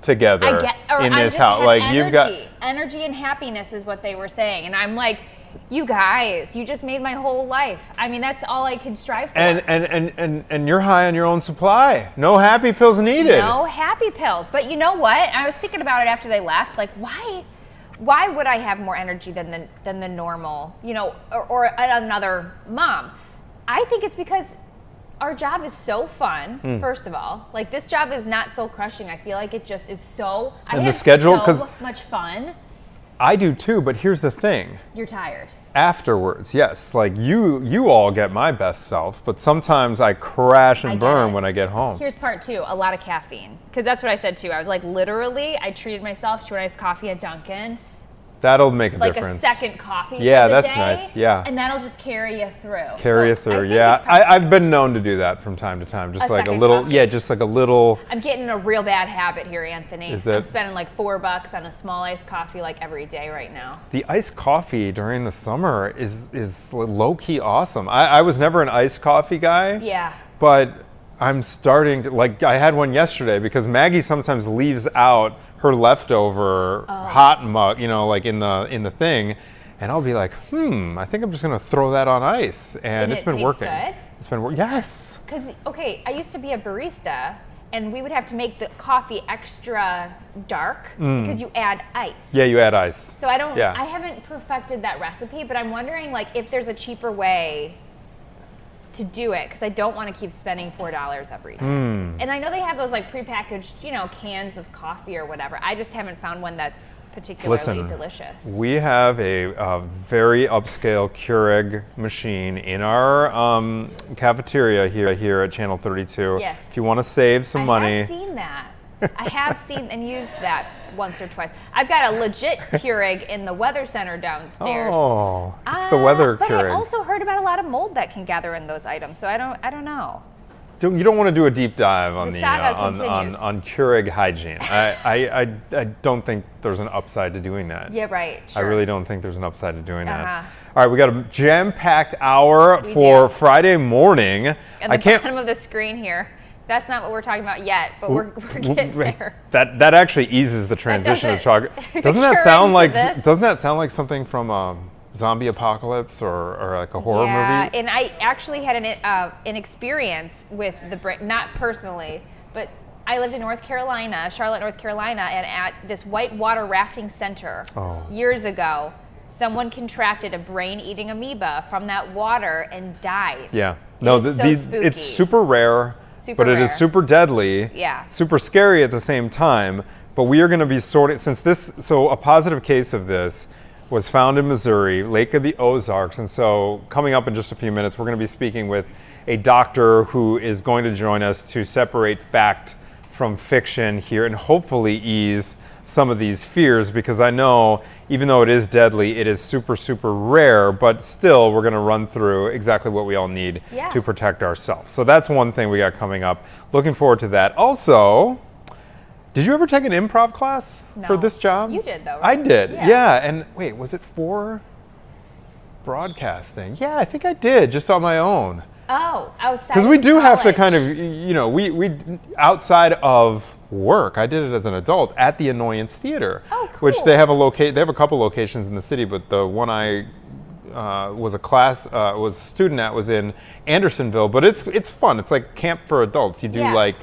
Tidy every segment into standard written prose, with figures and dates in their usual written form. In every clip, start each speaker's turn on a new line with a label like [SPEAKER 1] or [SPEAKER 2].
[SPEAKER 1] together in this house. Like
[SPEAKER 2] energy.
[SPEAKER 1] you've got
[SPEAKER 2] energy and happiness is what they were saying, and I'm like, you guys, you just made my whole life. I mean, that's all I could strive for.
[SPEAKER 1] And you're high on your own supply. No happy pills needed.
[SPEAKER 2] No happy pills. But you know what? I was thinking about it after they left. Like, why would I have more energy than the normal, you know, or another mom? I think it's because our job is so fun, first of all. Like, this job is not soul crushing. I feel like it just is so, I have so much fun.
[SPEAKER 1] I do too, but here's the thing.
[SPEAKER 2] You're tired.
[SPEAKER 1] Afterwards, yes. Like you all get my best self, but sometimes I crash and burn when I get home.
[SPEAKER 2] Here's part two, a lot of caffeine. Because that's what I said too. I was like, literally, I treated myself to an iced coffee at Dunkin'.
[SPEAKER 1] That'll make a
[SPEAKER 2] like
[SPEAKER 1] difference.
[SPEAKER 2] Like a second coffee
[SPEAKER 1] yeah,
[SPEAKER 2] for the
[SPEAKER 1] that's
[SPEAKER 2] day,
[SPEAKER 1] nice. Yeah.
[SPEAKER 2] And that'll just carry you through.
[SPEAKER 1] Carry you through, yeah. I've been known to do that from time to time. Just like a little, coffee. Yeah, just like a little.
[SPEAKER 2] I'm getting a real bad habit here, Anthony.
[SPEAKER 1] Is it?
[SPEAKER 2] I'm spending like $4 on a small iced coffee like every day right now.
[SPEAKER 1] The iced coffee during the summer is low-key awesome. I was never an iced coffee guy.
[SPEAKER 2] Yeah.
[SPEAKER 1] But I'm starting to, like, I had one yesterday because Maggie sometimes leaves out her leftover hot mug, you know, like in the thing, and I'll be like, I think I'm just gonna throw that on ice, and it's been working.
[SPEAKER 2] Good?
[SPEAKER 1] It's been working. Yes.
[SPEAKER 2] Because I used to be a barista, and we would have to make the coffee extra dark because you add ice.
[SPEAKER 1] Yeah, you add ice.
[SPEAKER 2] So I haven't perfected that recipe, but I'm wondering like if there's a cheaper way to do it, because I don't want to keep spending $4 every day. And I know they have those like prepackaged, you know, cans of coffee or whatever. I just haven't found one that's particularly delicious.
[SPEAKER 1] We have a very upscale Keurig machine in our cafeteria here at Channel 32.
[SPEAKER 2] Yes.
[SPEAKER 1] If you want to save some money.
[SPEAKER 2] I have seen that. I have seen and used that once or twice. I've got a legit Keurig in the weather center downstairs.
[SPEAKER 1] Oh, it's the weather
[SPEAKER 2] but
[SPEAKER 1] Keurig.
[SPEAKER 2] I also heard about a lot of mold that can gather in those items, so I don't know.
[SPEAKER 1] You don't want to do a deep dive on
[SPEAKER 2] on
[SPEAKER 1] Keurig hygiene. I don't think there's an upside to doing that.
[SPEAKER 2] Yeah, right. Sure.
[SPEAKER 1] I really don't think there's an upside to doing that. All right, we got a jam-packed hour for Friday morning.
[SPEAKER 2] At the bottom of the screen here. That's not what we're talking about yet, but we're getting there.
[SPEAKER 1] That actually eases the transition to talk. Doesn't that sound like something from a zombie apocalypse or like a horror movie?
[SPEAKER 2] Yeah, and I actually had an experience with not personally, but I lived in North Carolina, Charlotte, North Carolina, and at this whitewater rafting center years ago, someone contracted a brain-eating amoeba from that water and died.
[SPEAKER 1] Yeah, no, it's super rare. But it is super deadly, super scary at the same time. But we are going to be sorting, so a positive case of this was found in Missouri, Lake of the Ozarks. And so coming up in just a few minutes, we're going to be speaking with a doctor who is going to join us to separate fact from fiction here and hopefully ease some of these fears, because I know even though it is deadly, it is super, super rare, but still we're going to run through exactly what we all need to protect ourselves. So that's one thing we got coming up. Looking forward to that. Also, did you ever take an improv class for this job?
[SPEAKER 2] You did though, right?
[SPEAKER 1] I did, yeah. And wait, was it for broadcasting? Yeah, I think I did, just on my own.
[SPEAKER 2] Oh, outside.
[SPEAKER 1] Because we do have to kind of, you know, we outside of work. I did it as an adult at the Annoyance Theater, which they have they have a couple locations in the city, but the one I was a student at was in Andersonville. But it's fun. It's like camp for adults. You do like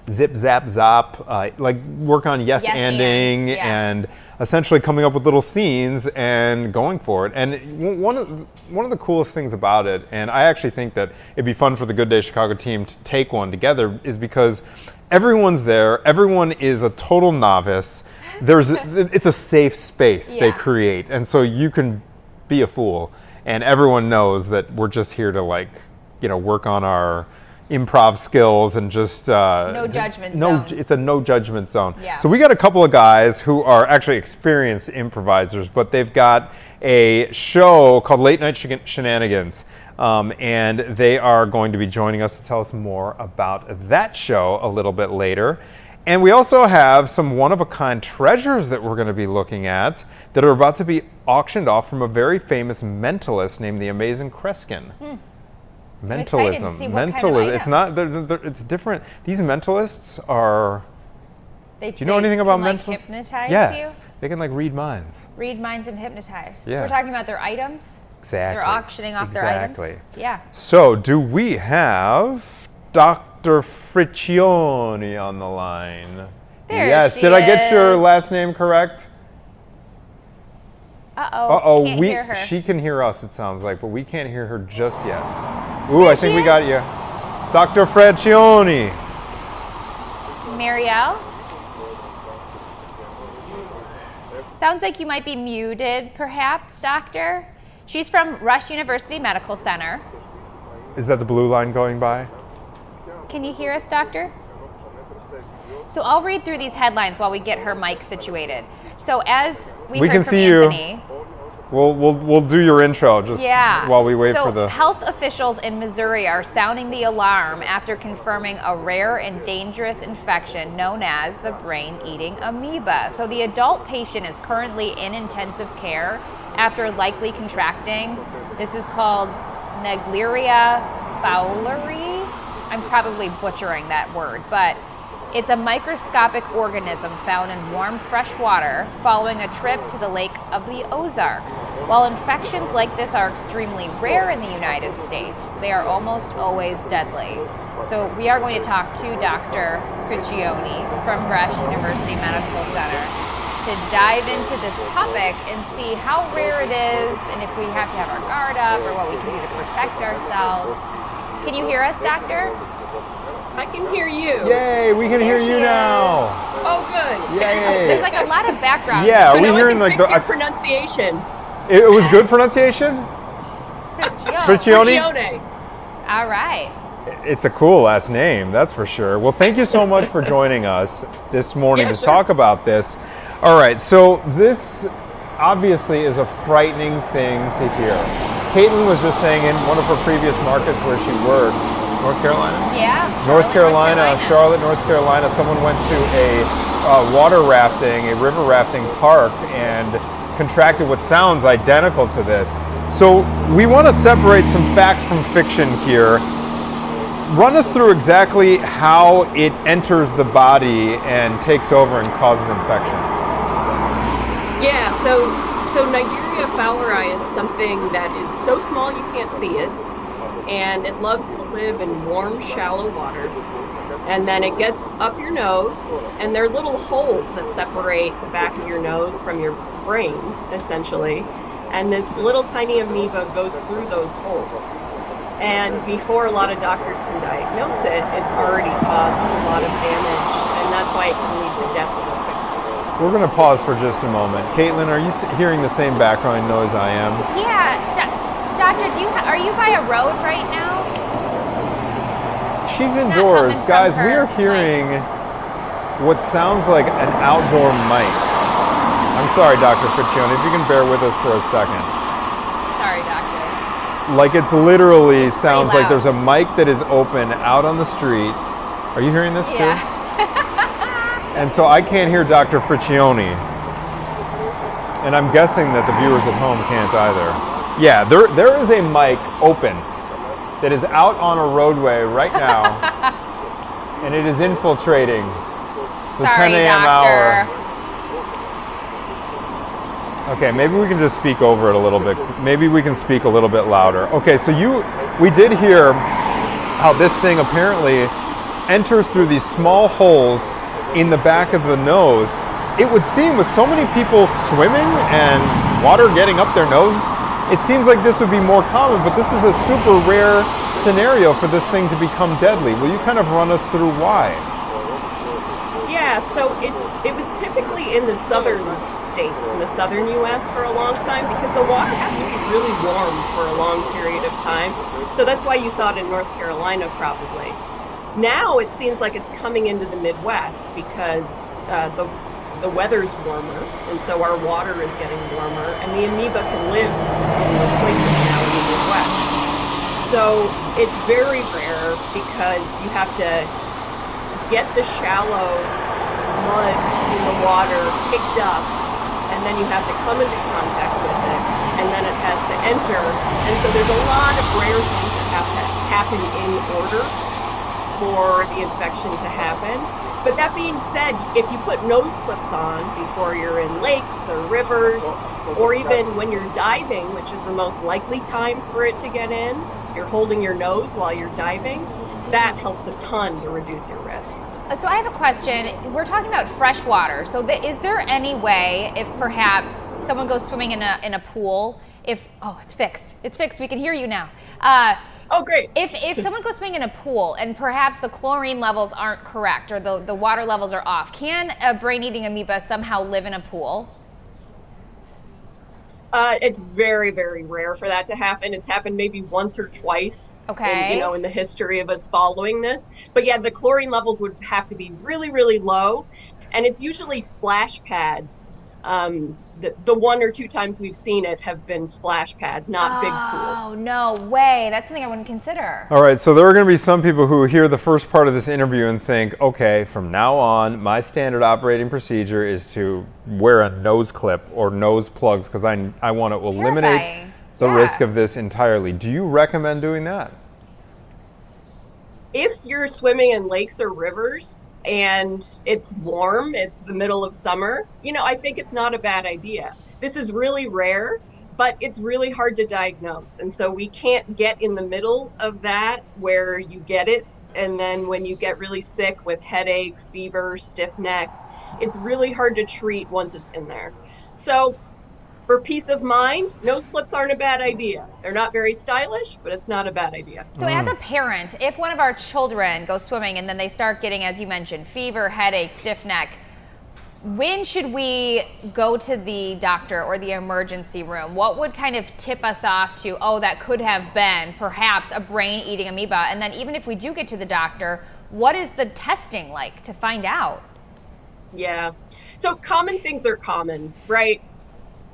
[SPEAKER 1] zip zap zop, like work on yes-anding and essentially coming up with little scenes and going for it. And one of the coolest things about it, and I actually think that it'd be fun for the Good Day Chicago team to take one together, is because everyone's there. Everyone is a total novice. It's a safe space they create, and so you can be a fool, and everyone knows that we're just here to, like, you know, work on our improv skills and just
[SPEAKER 2] no judgment zone.
[SPEAKER 1] It's a no judgment zone.
[SPEAKER 2] Yeah.
[SPEAKER 1] So we got a couple of guys who are actually experienced improvisers, but they've got a show called Late Night Shenanigans. And they are going to be joining us to tell us more about that show a little bit later. And we also have some one-of-a-kind treasures that we're going to be looking at that are about to be auctioned off from a very famous mentalist named the Amazing Kreskin. Mentalism.
[SPEAKER 2] It's not.
[SPEAKER 1] It's different. These mentalists are Do you know anything about mentalists?
[SPEAKER 2] Like, hypnotize
[SPEAKER 1] yes.
[SPEAKER 2] you?
[SPEAKER 1] They can like read minds.
[SPEAKER 2] Read minds and hypnotize.
[SPEAKER 1] Yeah.
[SPEAKER 2] So we're talking about their items?
[SPEAKER 1] Exactly.
[SPEAKER 2] They're auctioning off their items? Yeah.
[SPEAKER 1] So do we have Dr. Friccioni on the line?
[SPEAKER 2] There
[SPEAKER 1] yes.
[SPEAKER 2] she
[SPEAKER 1] Did I get your
[SPEAKER 2] is.
[SPEAKER 1] last name correct?
[SPEAKER 2] Uh-oh. Can't hear her.
[SPEAKER 1] She can hear us, it sounds like, but we can't hear her just yet. Ooh, I think we got you. Dr. Friccioni.
[SPEAKER 2] Marielle? Sounds like you might be muted, perhaps, Doctor. She's from Rush University Medical Center.
[SPEAKER 1] Is that the blue line going by?
[SPEAKER 2] Can you hear us, Doctor? So I'll read through these headlines while we get her mic situated. So as we heard
[SPEAKER 1] can
[SPEAKER 2] from
[SPEAKER 1] see
[SPEAKER 2] Anthony,
[SPEAKER 1] you. We'll do your intro just while we wait for the...
[SPEAKER 2] Health officials in Missouri are sounding the alarm after confirming a rare and dangerous infection known as the brain-eating amoeba. So the adult patient is currently in intensive care after likely contracting. This is called Naegleria fowleri. I'm probably butchering that word, but it's a microscopic organism found in warm, fresh water following a trip to the Lake of the Ozarks. While infections like this are extremely rare in the United States, they are almost always deadly. So we are going to talk to Dr. Friccioni from Rush University Medical Center to dive into this topic and see how rare it is and if we have to have our guard up or what we can do to protect ourselves. Can you hear us, Doctor?
[SPEAKER 3] I can hear you.
[SPEAKER 1] Yay, we can hear you now.
[SPEAKER 3] Oh, good.
[SPEAKER 1] Yay.
[SPEAKER 2] There's like a lot of background.
[SPEAKER 1] Yeah,
[SPEAKER 3] So
[SPEAKER 1] are we
[SPEAKER 3] now
[SPEAKER 1] hearing
[SPEAKER 3] I can
[SPEAKER 1] like
[SPEAKER 3] fix your pronunciation.
[SPEAKER 1] It was good pronunciation? Friccioni?
[SPEAKER 3] Friccione.
[SPEAKER 2] All right.
[SPEAKER 1] It's a cool last name, that's for sure. Well, thank you so much for joining us this morning to talk about this. All right, so this obviously is a frightening thing to hear. Caitlin was just saying in one of her previous markets where she worked, North Carolina?
[SPEAKER 2] Yeah.
[SPEAKER 1] North Carolina, Charlotte, North Carolina, someone went to a water rafting, a river rafting park and contracted what sounds identical to this. So we want to separate some fact from fiction here. Run us through exactly how it enters the body and takes over and causes infection.
[SPEAKER 3] Yeah, so Naegleria fowleri is something that is so small you can't see it, and it loves to live in warm, shallow water. And then it gets up your nose, and there are little holes that separate the back of your nose from your brain, essentially. And this little tiny amoeba goes through those holes. And before a lot of doctors can diagnose it, it's already caused a lot of damage, and that's why it can lead to death so quickly.
[SPEAKER 1] We're going to pause for just a moment. Caitlin, are you hearing the same background noise I am?
[SPEAKER 2] Yeah, Doctor, are you by a road right now?
[SPEAKER 1] She's indoors. Guys, we are hearing what sounds like an outdoor mic. I'm sorry, Dr. Friccioni, if you can bear with us for a second. Sorry, Doctor. Like it's literally sounds like there's a mic that is open out on the street. Are you hearing this too? And so I can't hear Dr. Friccioni. And I'm guessing that the viewers at home can't either. Yeah, there is a mic open that is out on a roadway right now, and it is infiltrating the 10 a.m. hour. Okay, maybe we can just speak over it a little bit. Maybe we can speak a little bit louder. Okay, so we did hear how this thing apparently enters through these small holes in the back of the nose. It would seem with so many people swimming and water getting up their noses, it seems like this would be more common, but this is a super rare scenario for this thing to become deadly. Will you kind of run us through why?
[SPEAKER 3] Yeah, so it was typically in the southern states, in the southern U.S. for a long time, because the water has to be really warm for a long period of time. So that's why you saw it in North Carolina probably. Now it seems like it's coming into the Midwest because the weather's warmer, and so our water is getting warmer, and the amoeba can live in those places now in the Midwest. So it's very rare because you have to get the shallow mud in the water picked up, and then you have to come into contact with it, and then it has to enter. And so there's a lot of rare things that have to happen in order for the infection to happen. But that being said, if you put nose clips on before you're in lakes or rivers, or even when you're diving, which is the most likely time for it to get in, you're holding your nose while you're diving, that helps a ton to reduce your risk.
[SPEAKER 2] So I have a question. We're talking about fresh water. So is there any way, if perhaps someone goes swimming in a pool, it's fixed. It's fixed. We can hear you now.
[SPEAKER 3] Oh, great.
[SPEAKER 2] If someone goes swimming in a pool and perhaps the chlorine levels aren't correct or the water levels are off, can a brain-eating amoeba somehow live in a pool?
[SPEAKER 3] It's very, very rare for that to happen. It's happened maybe once or twice in the history of us following this. But yeah, the chlorine levels would have to be really, really low. And it's usually splash pads. The one or two times we've seen it have been splash pads, not big pools.
[SPEAKER 2] Oh, no way. That's something I wouldn't consider.
[SPEAKER 1] All right, so there are going to be some people who hear the first part of this interview and think, okay, from now on, my standard operating procedure is to wear a nose clip or nose plugs because I want to eliminate the risk of this entirely. Do you recommend doing that?
[SPEAKER 3] If you're swimming in lakes or rivers, and it's warm, it's the middle of summer, I think it's not a bad idea. This is really rare, but it's really hard to diagnose. And so we can't get in the middle of that where you get it. And then when you get really sick with headache, fever, stiff neck, it's really hard to treat once it's in there. So for peace of mind, nose clips aren't a bad idea. They're not very stylish, but it's not a bad idea.
[SPEAKER 2] So as a parent, if one of our children goes swimming and then they start getting, as you mentioned, fever, headache, stiff neck, when should we go to the doctor or the emergency room? What would kind of tip us off to, that could have been perhaps a brain-eating amoeba? And then even if we do get to the doctor, what is the testing like to find out?
[SPEAKER 3] Yeah. So common things are common, right?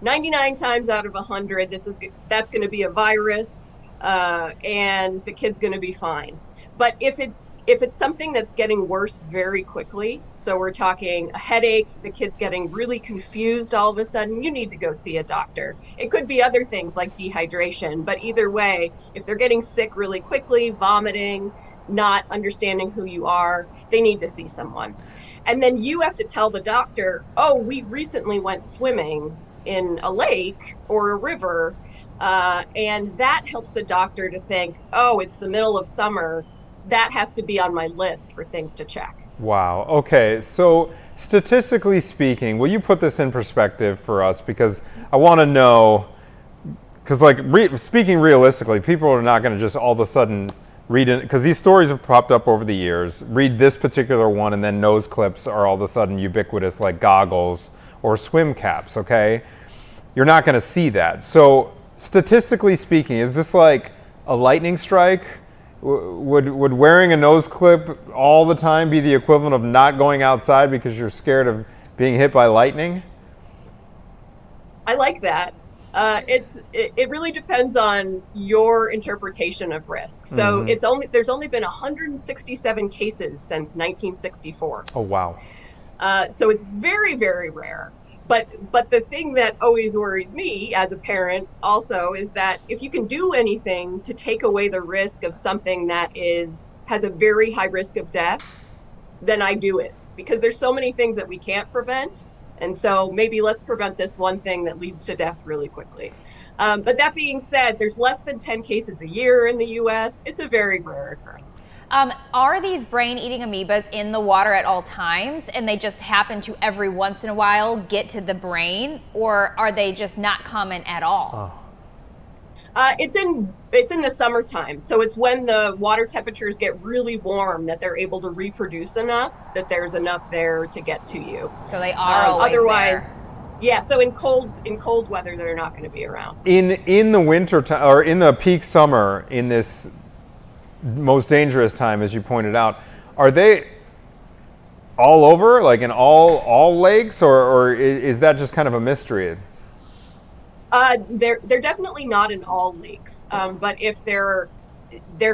[SPEAKER 3] 99 times out of 100, that's going to be a virus, and the kid's going to be fine. But if it's something that's getting worse very quickly, so we're talking a headache, the kid's getting really confused all of a sudden, you need to go see a doctor. It could be other things like dehydration, but either way, if they're getting sick really quickly, vomiting, not understanding who you are, they need to see someone. And then you have to tell the doctor, we recently went swimming in a lake or a river, and that helps the doctor to think, it's the middle of summer, that has to be on my list for things to check.
[SPEAKER 1] Wow. Okay, so statistically speaking, will you put this in perspective for us? Because I want to know, because speaking realistically, people are not going to just all of a sudden read it, because these stories have popped up over the years, read this particular one and then nose clips are all of a sudden ubiquitous like goggles or swim caps, okay? You're not going to see that. So statistically speaking, is this like a lightning strike? Would wearing a nose clip all the time be the equivalent of not going outside because you're scared of being hit by lightning?
[SPEAKER 3] I like that. It really depends on your interpretation of risk. So there's only been 167 cases since 1964.
[SPEAKER 1] Oh, wow.
[SPEAKER 3] So it's very, very rare. But the thing that always worries me as a parent also is that if you can do anything to take away the risk of something that has a very high risk of death, then I do it. Because there's so many things that we can't prevent. And so maybe let's prevent this one thing that leads to death really quickly. But that being said, there's less than 10 cases a year in the US. It's a very rare occurrence.
[SPEAKER 2] Are these brain-eating amoebas in the water at all times and they just happen to every once in a while get to the brain, or are they just not common at all?
[SPEAKER 3] It's in the summertime. So it's when the water temperatures get really warm that they're able to reproduce enough that there's enough there to get to you.
[SPEAKER 2] So they are always
[SPEAKER 3] otherwise
[SPEAKER 2] there.
[SPEAKER 3] Yeah, so in cold weather they're not going to be around.
[SPEAKER 1] In the winter time or in the peak summer, in this most dangerous time, as you pointed out, are they all over, like in all lakes, or is that just kind of a mystery?
[SPEAKER 3] They're definitely not in all lakes, but if there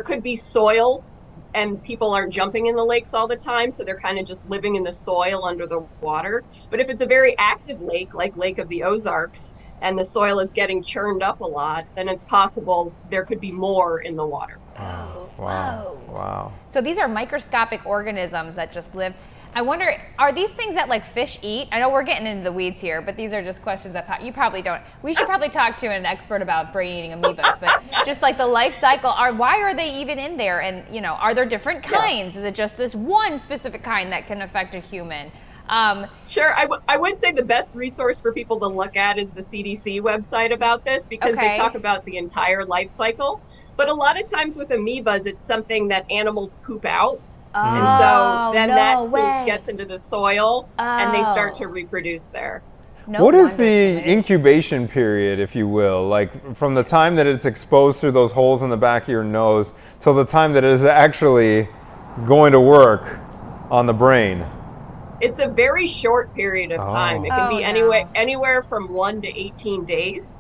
[SPEAKER 3] could be soil, and people aren't jumping in the lakes all the time, so they're kind of just living in the soil under the water. But if it's a very active lake, like Lake of the Ozarks, and the soil is getting churned up a lot, then it's possible there could be more in the water.
[SPEAKER 1] Wow. Wow.
[SPEAKER 2] So these are microscopic organisms that just live. I wonder, are these things that like fish eat? I know we're getting into the weeds here, but these are just questions that you probably don't. We should probably talk to an expert about brain-eating amoebas, but just like the life cycle, why are they even in there? And are there different kinds? Is it just this one specific kind that can affect a human?
[SPEAKER 3] Sure. I would say the best resource for people to look at is the CDC website about this, because they talk about the entire life cycle. But a lot of times with amoebas, it's something that animals poop out. And so then that poop gets into the soil and they start to reproduce there.
[SPEAKER 1] What is the incubation period, if you will, like from the time that it's exposed through those holes in the back of your nose till the time that it is actually going to work on the brain?
[SPEAKER 3] It's a very short period of time. It can be anywhere from 1 to 18 days.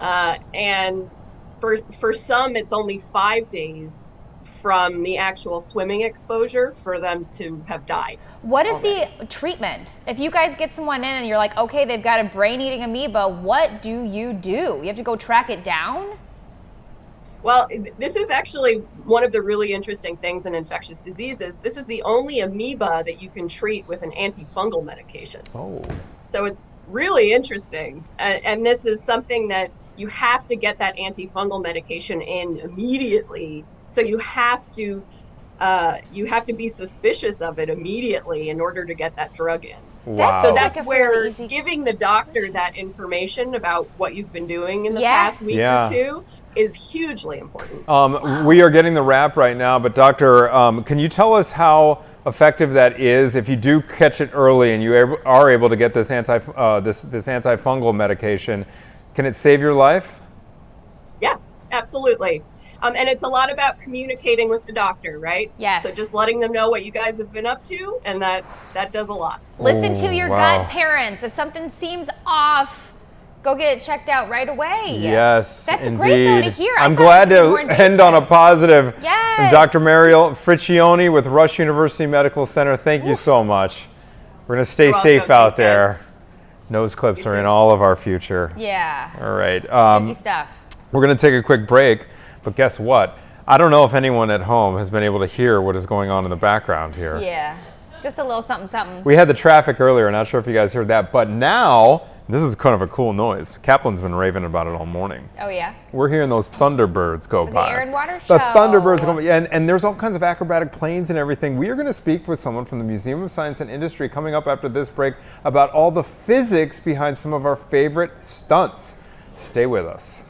[SPEAKER 3] And for some, it's only 5 days from the actual swimming exposure for them to have died.
[SPEAKER 2] What is the treatment? If you guys get someone in and you're like, okay, they've got a brain-eating amoeba, what do? You have to go track it down?
[SPEAKER 3] Well, this is actually one of the really interesting things in infectious diseases. This is the only amoeba that you can treat with an antifungal medication. So it's really interesting. And this is something that you have to get that antifungal medication in immediately. So you have to be suspicious of it immediately in order to get that drug in.
[SPEAKER 1] Wow.
[SPEAKER 3] So that's where giving the doctor that information about what you've been doing in the past week or two is hugely important.
[SPEAKER 1] We are getting the wrap right now, but Doctor, can you tell us how effective that is if you do catch it early and you are able to get this antifungal medication? Can it save your life?
[SPEAKER 3] Yeah, absolutely. And it's a lot about communicating with the doctor, right?
[SPEAKER 2] Yes.
[SPEAKER 3] So just letting them know what you guys have been up to, and that does a lot.
[SPEAKER 2] Listen to your gut, parents. If something seems off, go get it checked out right away.
[SPEAKER 1] Yes,
[SPEAKER 2] that's
[SPEAKER 1] indeed.
[SPEAKER 2] Great though to hear.
[SPEAKER 1] I'm glad to end on a positive.
[SPEAKER 2] Yes.
[SPEAKER 1] And Dr. Mariel Friccioni with Rush University Medical Center, thank you so much. We're going to stay safe out there. Nose clips are in all of our future.
[SPEAKER 2] Yeah.
[SPEAKER 1] All right.
[SPEAKER 2] Spooky stuff.
[SPEAKER 1] We're going to take a quick break. But guess what? I don't know if anyone at home has been able to hear what is going on in the background here.
[SPEAKER 2] Yeah, just a little something, something.
[SPEAKER 1] We had the traffic earlier, not sure if you guys heard that, but now, this is kind of a cool noise. Kaplan's been raving about it all morning.
[SPEAKER 2] Oh yeah?
[SPEAKER 1] We're hearing those Thunderbirds go by.
[SPEAKER 2] The Air and Water Show.
[SPEAKER 1] The Thunderbirds go by, and there's all kinds of acrobatic planes and everything. We are going to speak with someone from the Museum of Science and Industry coming up after this break about all the physics behind some of our favorite stunts. Stay with us.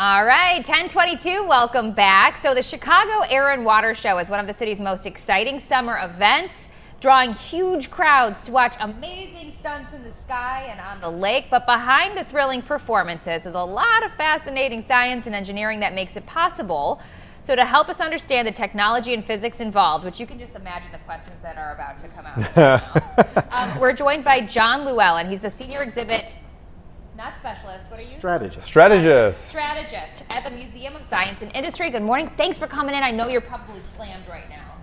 [SPEAKER 2] All right, 1022, welcome back. So the Chicago Air and Water Show is one of the city's most exciting summer events, drawing huge crowds to watch amazing stunts in the sky and on the lake. But behind the thrilling performances is a lot of fascinating science and engineering that makes it possible. So to help us understand the technology and physics involved, which you can just imagine the questions that are about to come out, we're joined by John Llewellyn. He's the senior exhibit, not specialist, what are you? Strategist at the Museum of Science and Industry. Good morning. Thanks for coming in. I know you're probably slammed right now.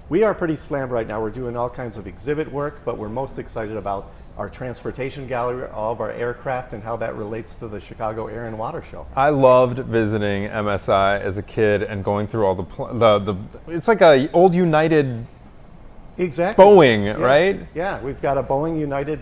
[SPEAKER 4] We are pretty slammed right now. We're doing all kinds of exhibit work, but we're most excited about our transportation gallery, all of our aircraft, and how that relates to the Chicago Air and Water Show.
[SPEAKER 1] I loved visiting MSI as a kid and going through all the it's like a old United Boeing, right?
[SPEAKER 4] Yeah, we've got a Boeing United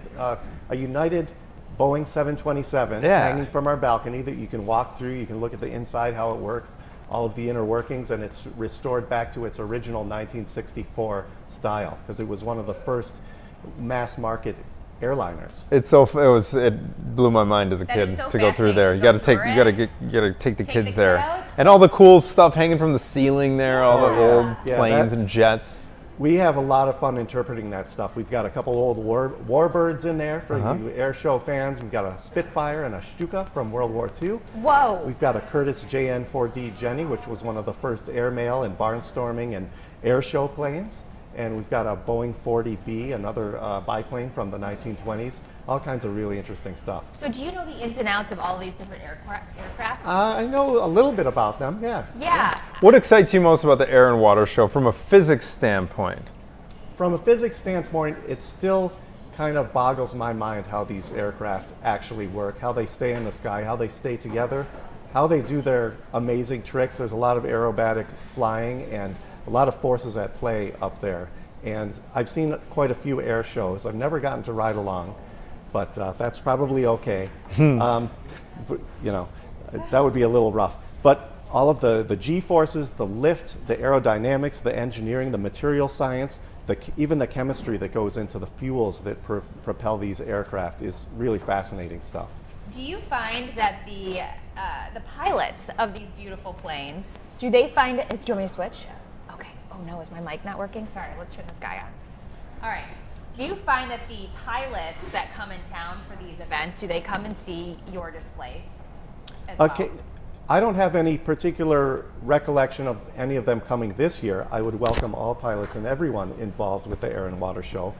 [SPEAKER 4] Boeing 727 hanging from our balcony that you can walk through. You can look at the inside, how it works, all of the inner workings, and it's restored back to its original 1964 style because it was one of the first mass market airliners.
[SPEAKER 1] It blew my mind as a kid to go through there. You got to take the kids there,
[SPEAKER 2] kiddos.
[SPEAKER 1] and all the cool stuff hanging from the ceiling there, all the old planes and jets.
[SPEAKER 4] We have a lot of fun interpreting that stuff. We've got a couple old warbirds in there for you air show fans. We've got a Spitfire and a Stuka from World War II.
[SPEAKER 2] Whoa.
[SPEAKER 4] We've got a Curtiss JN-4D Jenny, which was one of the first airmail and barnstorming and air show planes. And we've got a Boeing 40B, another biplane from the 1920s. All kinds of really interesting stuff.
[SPEAKER 2] So do you know the ins and outs of all these different aircraft?
[SPEAKER 4] I know a little bit about them, yeah.
[SPEAKER 2] Yeah.
[SPEAKER 1] What excites you most about the Air and Water Show from a physics standpoint?
[SPEAKER 4] From a physics standpoint, it still kind of boggles my mind how these aircraft actually work, how they stay in the sky, how they stay together, how they do their amazing tricks. There's a lot of aerobatic flying and a lot of forces at play up there. And I've seen quite a few air shows. I've never gotten to ride along, but that's probably okay. You know, that would be a little rough. But all of the G-forces, the lift, the aerodynamics, the engineering, the material science, even the chemistry that goes into the fuels that propel these aircraft is really fascinating stuff.
[SPEAKER 2] Do you find that the pilots of these beautiful planes, do they find it, do you want me to switch? Okay. Oh no, is my mic not working? Sorry, let's turn this guy on. All right. Do you find that the pilots that come in town for these events, do they come and see your displays as well?
[SPEAKER 4] I don't have any particular recollection of any of them coming this year. I would welcome all pilots and everyone involved with the Air and Water Show,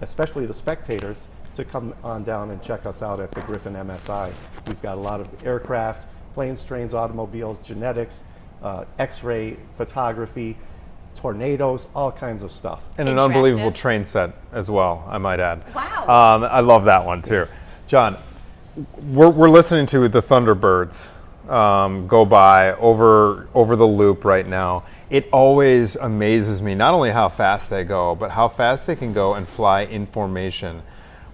[SPEAKER 4] especially the spectators, to come on down and check us out at the Griffin MSI. We've got a lot of aircraft, planes, trains, automobiles, genetics, X-ray photography, tornadoes, all kinds of stuff.
[SPEAKER 1] And an unbelievable train set as well, I might add.
[SPEAKER 2] Wow.
[SPEAKER 1] I love that one too. John, we're listening to the Thunderbirds go by over the loop right now. It always amazes me, not only how fast they go, but how fast they can go and fly in formation.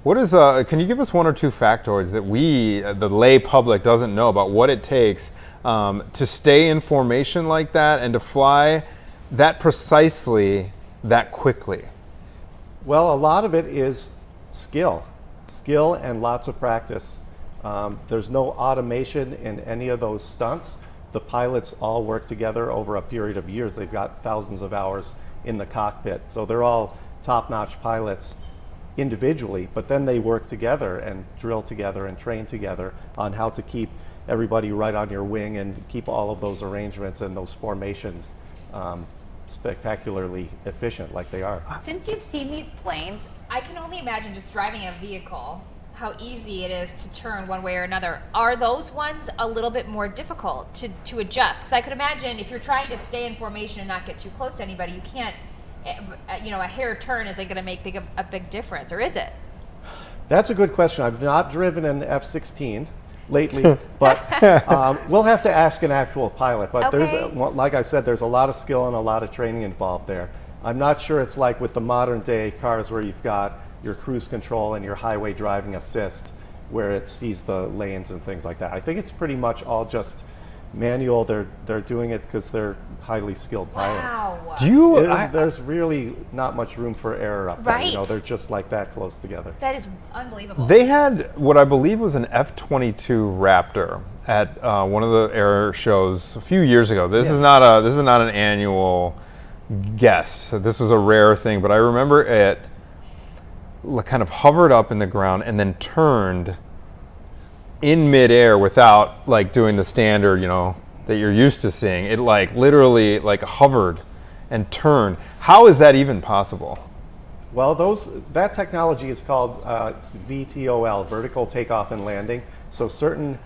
[SPEAKER 1] What is can you give us one or two factoids that we, the lay public, doesn't know about what it takes to stay in formation like that and to fly that precisely, that quickly?
[SPEAKER 4] Well, a lot of it is skill and lots of practice. There's no automation in any of those stunts. The pilots all work together over a period of years. They've got thousands of hours in the cockpit. So they're all top-notch pilots individually, but then they work together and drill together and train together on how to keep everybody right on your wing and keep all of those arrangements and those formations spectacularly efficient like they are.
[SPEAKER 2] Since you've seen these planes, I can only imagine just driving a vehicle, how easy it is to turn one way or another. Are those ones a little bit more difficult to adjust? Because I could imagine if you're trying to stay in formation and not get too close to anybody, you can't, you know, a hair turn isn't going to make a big difference, or is it?
[SPEAKER 4] That's a good question. I've not driven an F-16 lately, but we'll have to ask an actual pilot. But there's, like I said, there's a lot of skill and a lot of training involved there. I'm not sure it's like with the modern day cars where you've got your cruise control and your highway driving assist where it sees the lanes and things like that. I think it's pretty much all just manual, they're doing it because they're highly skilled pilots.
[SPEAKER 2] Wow.
[SPEAKER 1] Do you?
[SPEAKER 4] There's really not much room for error up there. You know,
[SPEAKER 2] Right.
[SPEAKER 4] they're just like that close together.
[SPEAKER 2] That is unbelievable.
[SPEAKER 1] They had what I believe was an F-22 Raptor at one of the air shows a few years ago. This is not an annual guest. So this was a rare thing, but I remember it kind of hovered up in the ground and then turned in midair without like doing the standard, you know, that you're used to seeing. It like literally like hovered and turned. How is that even possible?
[SPEAKER 4] Well, that technology is called VTOL, vertical takeoff and landing. So certain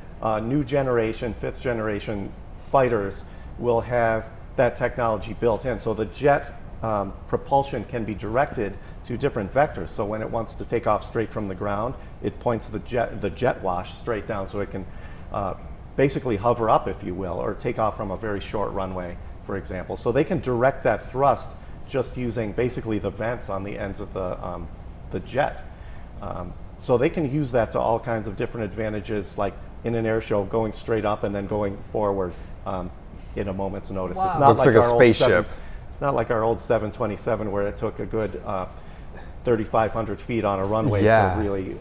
[SPEAKER 4] new generation, 5th generation fighters will have that technology built in. So the jet propulsion can be directed to different vectors. So when it wants to take off straight from the ground, it points the jet wash straight down, so it can basically hover up, if you will, or take off from a very short runway, for example. So they can direct that thrust just using basically the vents on the ends of the jet. So they can use that to all kinds of different advantages, like in an air show, going straight up and then going forward in a moment's notice.
[SPEAKER 2] Wow.
[SPEAKER 4] It's not
[SPEAKER 1] Looks like a
[SPEAKER 4] our old
[SPEAKER 1] spaceship.
[SPEAKER 4] It's not like our old 727 where it took a good 3,500 feet on a runway to really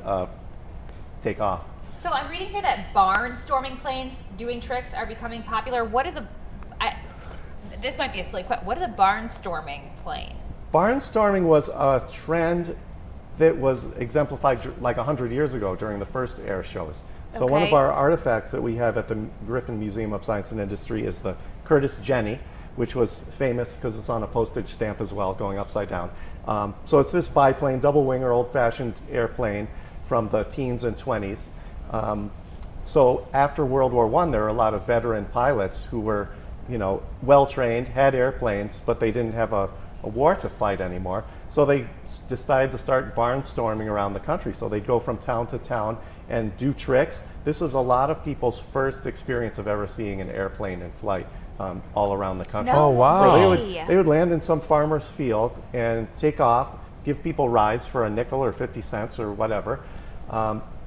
[SPEAKER 4] take off.
[SPEAKER 2] So I'm reading here that barnstorming planes doing tricks are becoming popular. What is this might be a silly question. What is a barnstorming plane?
[SPEAKER 4] Barnstorming was a trend that was exemplified like 100 years ago during the first air shows. So one of
[SPEAKER 2] Okay.
[SPEAKER 4] our artifacts that we have at the Griffin Museum of Science and Industry is the Curtiss Jenny, which was famous because it's on a postage stamp as well, going upside down. So it's this biplane, double winger, old-fashioned airplane from the teens and 20s. So after World War I, there were a lot of veteran pilots who were, you know, well-trained, had airplanes, but they didn't have a war to fight anymore. So they decided to start barnstorming around the country. So they'd go from town to town and do tricks. This was a lot of people's first experience of ever seeing an airplane in flight all around the country.
[SPEAKER 2] No
[SPEAKER 1] Oh, wow.
[SPEAKER 4] So
[SPEAKER 2] way.
[SPEAKER 4] they would land in some farmer's field and take off, give people rides for a nickel or 50 cents or whatever,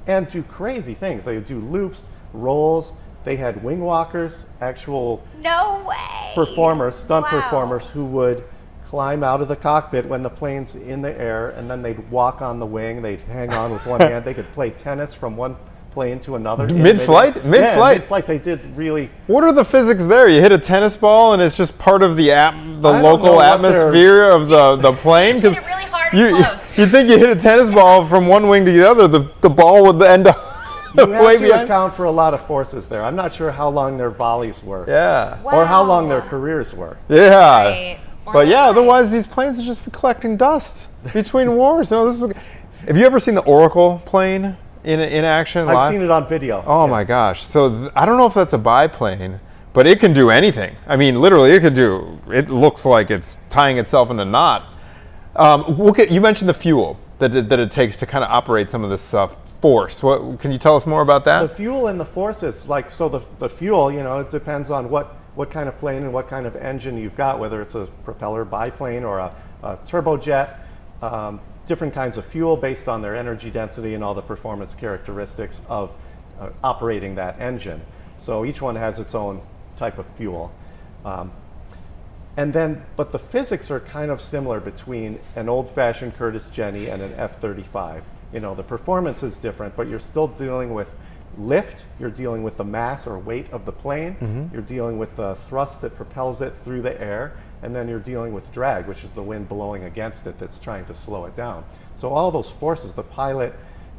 [SPEAKER 4] and do crazy things. They would do loops, rolls. They had wing walkers, actual
[SPEAKER 2] No way.
[SPEAKER 4] performers, stunt
[SPEAKER 2] Wow.
[SPEAKER 4] performers who would climb out of the cockpit when the plane's in the air, and then they'd walk on the wing. They'd hang on with one hand. They could play tennis from one plane to another.
[SPEAKER 1] Mid-flight?
[SPEAKER 4] Yeah,
[SPEAKER 1] Mid-flight?
[SPEAKER 4] mid-flight. They did really.
[SPEAKER 1] What are the physics there? You hit a tennis ball and it's just part of the
[SPEAKER 4] don't
[SPEAKER 1] local
[SPEAKER 4] know what
[SPEAKER 1] atmosphere of the plane?
[SPEAKER 2] Just hit it really hard and close.
[SPEAKER 1] You think you hit a tennis ball from one wing to the other, the ball would end up
[SPEAKER 4] You
[SPEAKER 1] way
[SPEAKER 4] have to
[SPEAKER 1] behind.
[SPEAKER 4] account for a lot of forces there. I'm not sure how long their volleys were,
[SPEAKER 1] Yeah.
[SPEAKER 4] or how long their
[SPEAKER 2] Wow.
[SPEAKER 4] careers were.
[SPEAKER 1] Yeah.
[SPEAKER 2] Right. Or
[SPEAKER 1] But yeah,
[SPEAKER 2] not.
[SPEAKER 1] otherwise these planes would just be collecting dust between wars. No, this is. Have you ever seen the Oracle plane in action?
[SPEAKER 4] I've
[SPEAKER 1] live?
[SPEAKER 4] seen it on video.
[SPEAKER 1] Oh
[SPEAKER 4] Yeah.
[SPEAKER 1] my gosh! So I don't know if that's a biplane, but it can do anything. I mean, literally, it could do. It looks like it's tying itself in a knot. You mentioned the fuel that it takes to kind of operate some of this force. What can you tell us more about that?
[SPEAKER 4] The fuel and the forces, like, so the fuel, you know, it depends on what kind of plane and what kind of engine you've got, whether it's a propeller biplane or a turbojet, different kinds of fuel based on their energy density and all the performance characteristics of operating that engine. So each one has its own type of fuel. But the physics are kind of similar between an old-fashioned Curtiss Jenny and an F-35. You know, the performance is different, but you're still dealing with lift, you're dealing with the mass or weight of the plane, you're dealing with the thrust that propels it through the air, and then you're dealing with drag, which is the wind blowing against it that's trying to slow it down. So all those forces, the pilot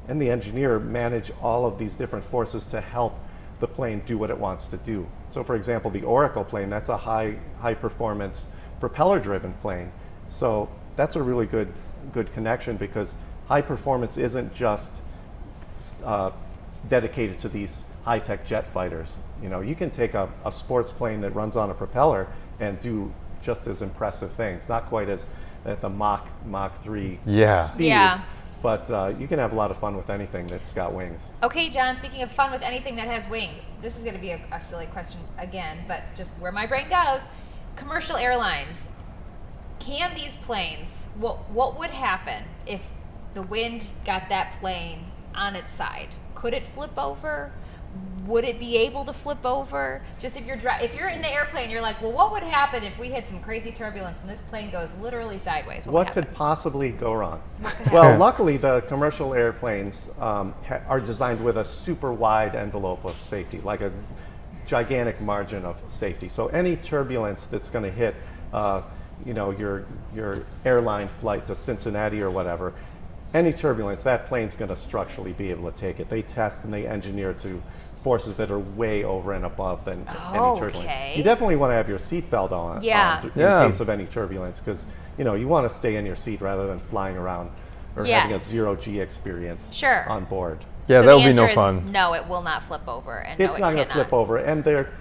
[SPEAKER 4] and the engineer manage all of these different forces to help the plane do what it wants to do. So for example, the Oracle plane, that's a high performance propeller driven plane. So that's a really good connection, because high performance isn't just dedicated to these high-tech jet fighters. You know, you can take a sports plane that runs on a propeller and do just as impressive things. Not quite as at the Mach 3
[SPEAKER 1] Yeah.
[SPEAKER 4] speeds,
[SPEAKER 2] Yeah.
[SPEAKER 4] but you can have a lot of fun with anything that's got wings.
[SPEAKER 2] Okay, John, speaking of fun with anything that has wings, this is going to be a silly question again, but just where my brain goes. Commercial airlines, can these planes, what would happen if the wind got that plane on its side? Could it flip over? would it be able to flip over? Just if you're in the airplane, you're like, well, what would happen if we hit some crazy turbulence and this plane goes literally sideways?
[SPEAKER 4] What could possibly go wrong? Well, luckily the commercial airplanes are designed with a super wide envelope of safety, like a gigantic margin of safety. So any turbulence that's going to hit, your airline flight to Cincinnati or whatever, any turbulence, that plane's going to structurally be able to take it. They test and they engineer to forces that are way over and above than any turbulence. You definitely want to have your seatbelt on in case of any turbulence, because you want to stay in your seat rather than flying around or having a zero-G experience on board.
[SPEAKER 1] Yeah,
[SPEAKER 2] so
[SPEAKER 1] that would be no fun.
[SPEAKER 2] No, it will not flip over. And
[SPEAKER 4] it's not going to flip over, and their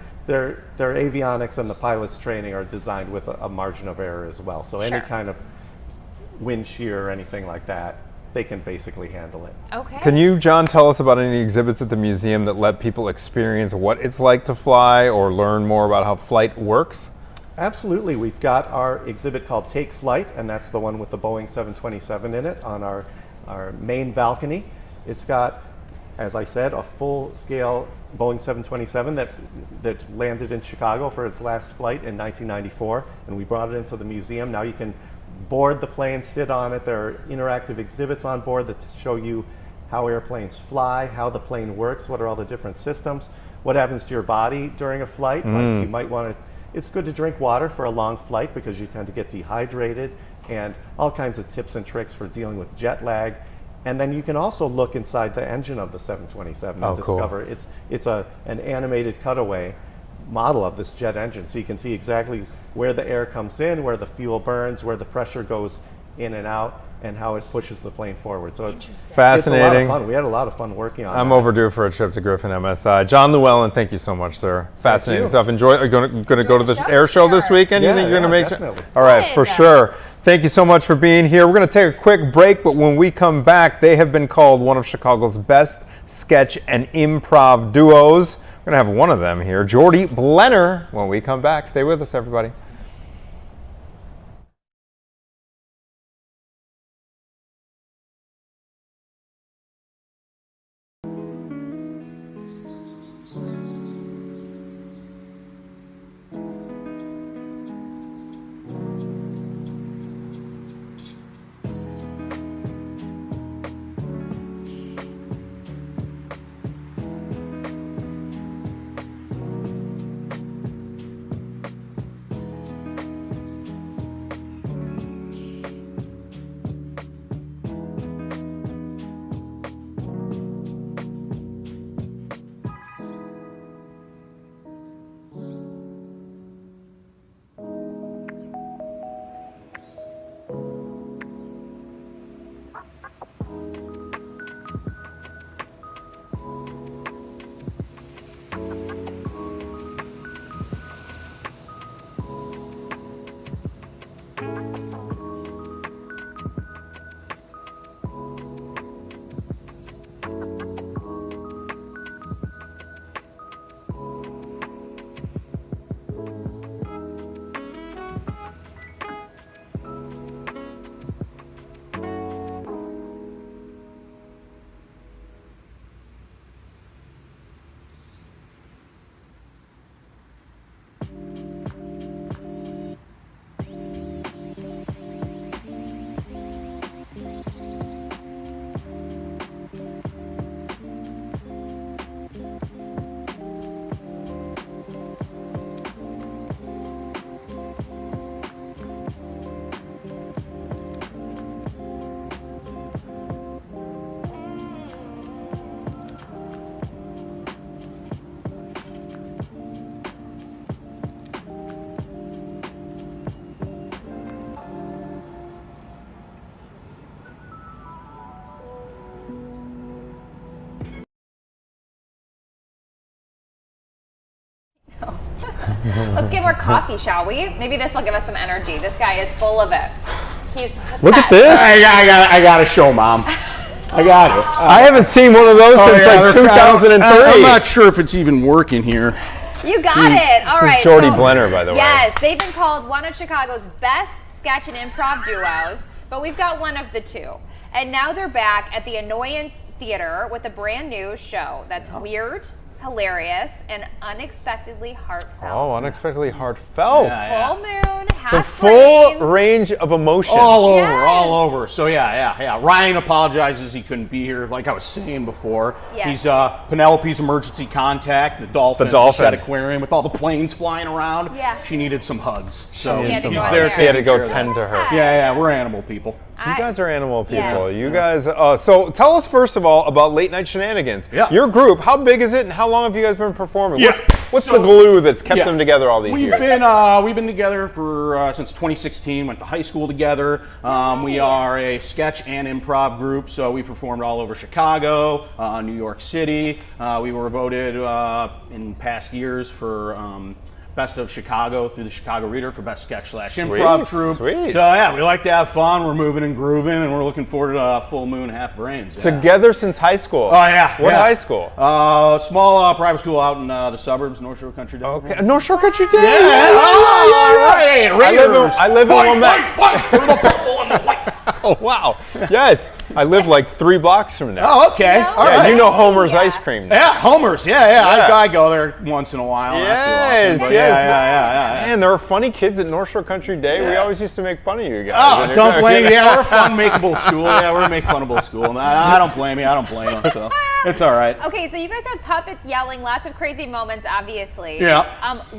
[SPEAKER 4] avionics and the pilot's training are designed with a margin of error as well. So any kind of wind shear or anything like that, they can basically handle it.
[SPEAKER 2] Okay.
[SPEAKER 1] Can you, John, tell us about any exhibits at the museum that let people experience what it's like to fly or learn more about how flight works?
[SPEAKER 4] Absolutely. We've got our exhibit called Take Flight, and that's the one with the Boeing 727 in it on our main balcony. It's got, as I said, a full-scale Boeing 727 that landed in Chicago for its last flight in 1994, and we brought it into the museum. Now you can board the plane, sit on it. There are interactive exhibits on board that show you how airplanes fly, how the plane works, what are all the different systems, what happens to your body during a flight. Like you might want to, it's good to drink water for a long flight because you tend to get dehydrated, and all kinds of tips and tricks for dealing with jet lag. And then you can also look inside the engine of the 727 and discover it's an animated cutaway model of this jet engine. So you can see exactly where the air comes in, where the fuel burns, where the pressure goes in and out, and how it pushes the plane forward. So it's
[SPEAKER 1] fascinating.
[SPEAKER 4] It's a lot of fun. We had a lot of fun working on it.
[SPEAKER 1] I'm overdue for a trip to Griffin MSI. John Llewellyn, thank you so much, sir. Fascinating stuff. Enjoy. Are you going to go to the air show this weekend?
[SPEAKER 4] Yeah,
[SPEAKER 1] you think you're going to make
[SPEAKER 4] definitely.
[SPEAKER 1] All right, for sure. Thank you so much for being here. We're going to take a quick break, but when we come back, they have been called one of Chicago's best sketch and improv duos. We're going to have one of them here, Jordy Blenner, when we come back. Stay with us, everybody.
[SPEAKER 2] Let's get more coffee, shall we? Maybe this will give us some energy. This guy is full of it. He's
[SPEAKER 1] Look at this.
[SPEAKER 5] I got a show, Mom. I got it.
[SPEAKER 1] I haven't seen one of those since like 2003.
[SPEAKER 5] I'm not sure if it's even working here.
[SPEAKER 2] You got it. All right.
[SPEAKER 1] This is Jordy Blenner, by the way.
[SPEAKER 2] Yes, they've been called one of Chicago's best sketch and improv duos, but we've got one of the two. And now they're back at the Annoyance Theater with a brand new show that's weird, hilarious, and unexpectedly heartfelt.
[SPEAKER 1] Oh, unexpectedly heartfelt.
[SPEAKER 2] Full moon, half
[SPEAKER 1] The full
[SPEAKER 2] brains.
[SPEAKER 1] range of emotions.
[SPEAKER 5] All over,
[SPEAKER 2] Yes.
[SPEAKER 5] all over. So yeah. Ryan apologizes he couldn't be here, like I was saying before.
[SPEAKER 2] Yes.
[SPEAKER 5] He's Penelope's emergency contact, the dolphin,
[SPEAKER 1] The dolphin.
[SPEAKER 5] Shed Aquarium with all the planes flying around.
[SPEAKER 2] Yeah.
[SPEAKER 5] She needed some hugs. So
[SPEAKER 2] needed
[SPEAKER 5] he's
[SPEAKER 2] some hugs.
[SPEAKER 5] there.
[SPEAKER 2] He
[SPEAKER 1] He had to go
[SPEAKER 5] taking care of
[SPEAKER 1] tend to her.
[SPEAKER 5] that. Yeah, we're animal people.
[SPEAKER 1] You guys are animal people.
[SPEAKER 2] Yes.
[SPEAKER 1] You guys. So tell us first of all about Late Night Shenanigans.
[SPEAKER 5] Yeah.
[SPEAKER 1] Your group. How big is it, and how long have you guys been performing?
[SPEAKER 5] Yeah.
[SPEAKER 1] What's
[SPEAKER 5] So-
[SPEAKER 1] the glue that's kept
[SPEAKER 5] Yeah.
[SPEAKER 1] them together all these
[SPEAKER 5] We've
[SPEAKER 1] years?
[SPEAKER 5] been together for since 2016. Went to high school together. We are a sketch and improv group, so we performed all over Chicago, New York City. We were voted in past years for Best of Chicago through the Chicago Reader for Best Sketch / Improv Troupe.
[SPEAKER 1] Sweet.
[SPEAKER 5] So yeah, we like to have fun. We're moving and grooving, and we're looking forward to Full Moon, Half Brains. Yeah.
[SPEAKER 1] Together since high school.
[SPEAKER 5] Oh yeah.
[SPEAKER 1] What
[SPEAKER 5] yeah.
[SPEAKER 1] high school?
[SPEAKER 5] Small private school out in the suburbs, North Shore Country Day.
[SPEAKER 1] Okay. North Shore Country Day.
[SPEAKER 5] Yeah. Oh, all right.
[SPEAKER 1] I live in Wilmette.
[SPEAKER 5] White. We're the purple and the white.
[SPEAKER 1] Oh wow. Yes. I live like 3 blocks from there.
[SPEAKER 5] Oh, okay.
[SPEAKER 2] No.
[SPEAKER 5] All
[SPEAKER 1] Yeah,
[SPEAKER 5] right.
[SPEAKER 1] you know Homer's
[SPEAKER 2] Yeah.
[SPEAKER 1] ice cream.
[SPEAKER 5] Yeah, Homer's. Yeah.
[SPEAKER 1] Yeah.
[SPEAKER 5] I go there once in a while.
[SPEAKER 1] Yes,
[SPEAKER 5] Not too often, but
[SPEAKER 1] yes.
[SPEAKER 5] Yeah.
[SPEAKER 1] Man, there were funny kids at North Shore Country Day. We
[SPEAKER 5] Yeah.
[SPEAKER 1] always used to make fun of you guys.
[SPEAKER 5] Oh,
[SPEAKER 1] And
[SPEAKER 5] don't
[SPEAKER 1] you're-
[SPEAKER 5] blame me. Yeah, we're a fun, makeable school. Yeah, we're a make funnable school. And I don't blame you. I don't blame them. So it's all right.
[SPEAKER 2] Okay, so you guys have puppets yelling, lots of crazy moments, obviously.
[SPEAKER 5] Yeah.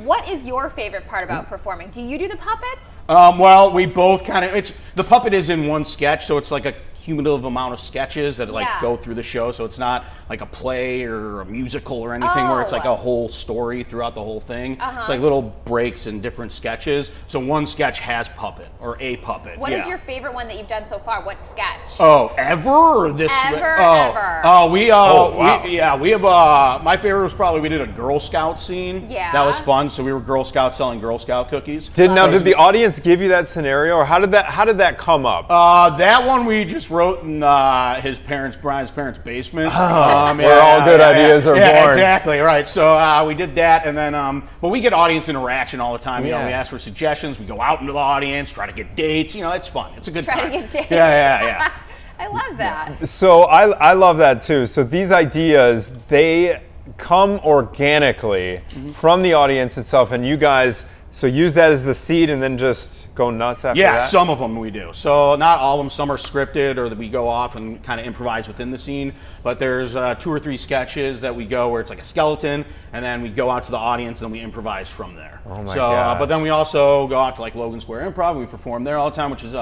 [SPEAKER 2] What is your favorite part about performing? Do you do the puppets?
[SPEAKER 5] Well, we both kind of. The puppet is in one sketch, so it's like a cumulative amount of sketches that
[SPEAKER 2] Yeah.
[SPEAKER 5] go through the show. So it's not like a play or a musical or anything where it's like
[SPEAKER 2] Oh.
[SPEAKER 5] a whole story throughout the whole thing.
[SPEAKER 2] Uh-huh.
[SPEAKER 5] It's like little breaks in different sketches. So one sketch has puppet or a puppet.
[SPEAKER 2] What is
[SPEAKER 5] yeah.
[SPEAKER 2] your favorite one that you've done so far? What sketch?
[SPEAKER 5] Oh, ever or this?
[SPEAKER 2] Ever,
[SPEAKER 5] oh,
[SPEAKER 2] ever.
[SPEAKER 5] Oh, we
[SPEAKER 1] wow.
[SPEAKER 5] we have my favorite was probably we did a Girl Scout scene.
[SPEAKER 2] Yeah.
[SPEAKER 5] That was fun. So we were Girl Scouts selling Girl Scout cookies.
[SPEAKER 1] Did the audience give you that scenario, or how did that come up?
[SPEAKER 5] That one we just wrote in Brian's parents' basement.
[SPEAKER 1] Where all good ideas are
[SPEAKER 5] yeah,
[SPEAKER 1] born.
[SPEAKER 5] Exactly right. So we did that, and then but we get audience interaction all the time. You know,
[SPEAKER 1] Yeah.
[SPEAKER 5] we ask for suggestions. We go out into the audience, try to get dates. You know, it's fun. It's a good
[SPEAKER 2] Try
[SPEAKER 5] time.
[SPEAKER 2] to get dates.
[SPEAKER 5] Yeah.
[SPEAKER 2] I love that.
[SPEAKER 1] So I love that too. So these ideas, they come organically from the audience itself, and you guys so use that as the seed and then just go nuts after
[SPEAKER 5] Yeah,
[SPEAKER 1] that?
[SPEAKER 5] some of them we do. So not all of them. Some are scripted or that we go off and kind of improvise within the scene. But there's 2 or 3 sketches that we go where it's like a skeleton, and then we go out to the audience and we improvise from there.
[SPEAKER 1] Oh my
[SPEAKER 5] so,
[SPEAKER 1] gosh.
[SPEAKER 5] but then we also go out to like Logan Square Improv. And we perform there all the time, which is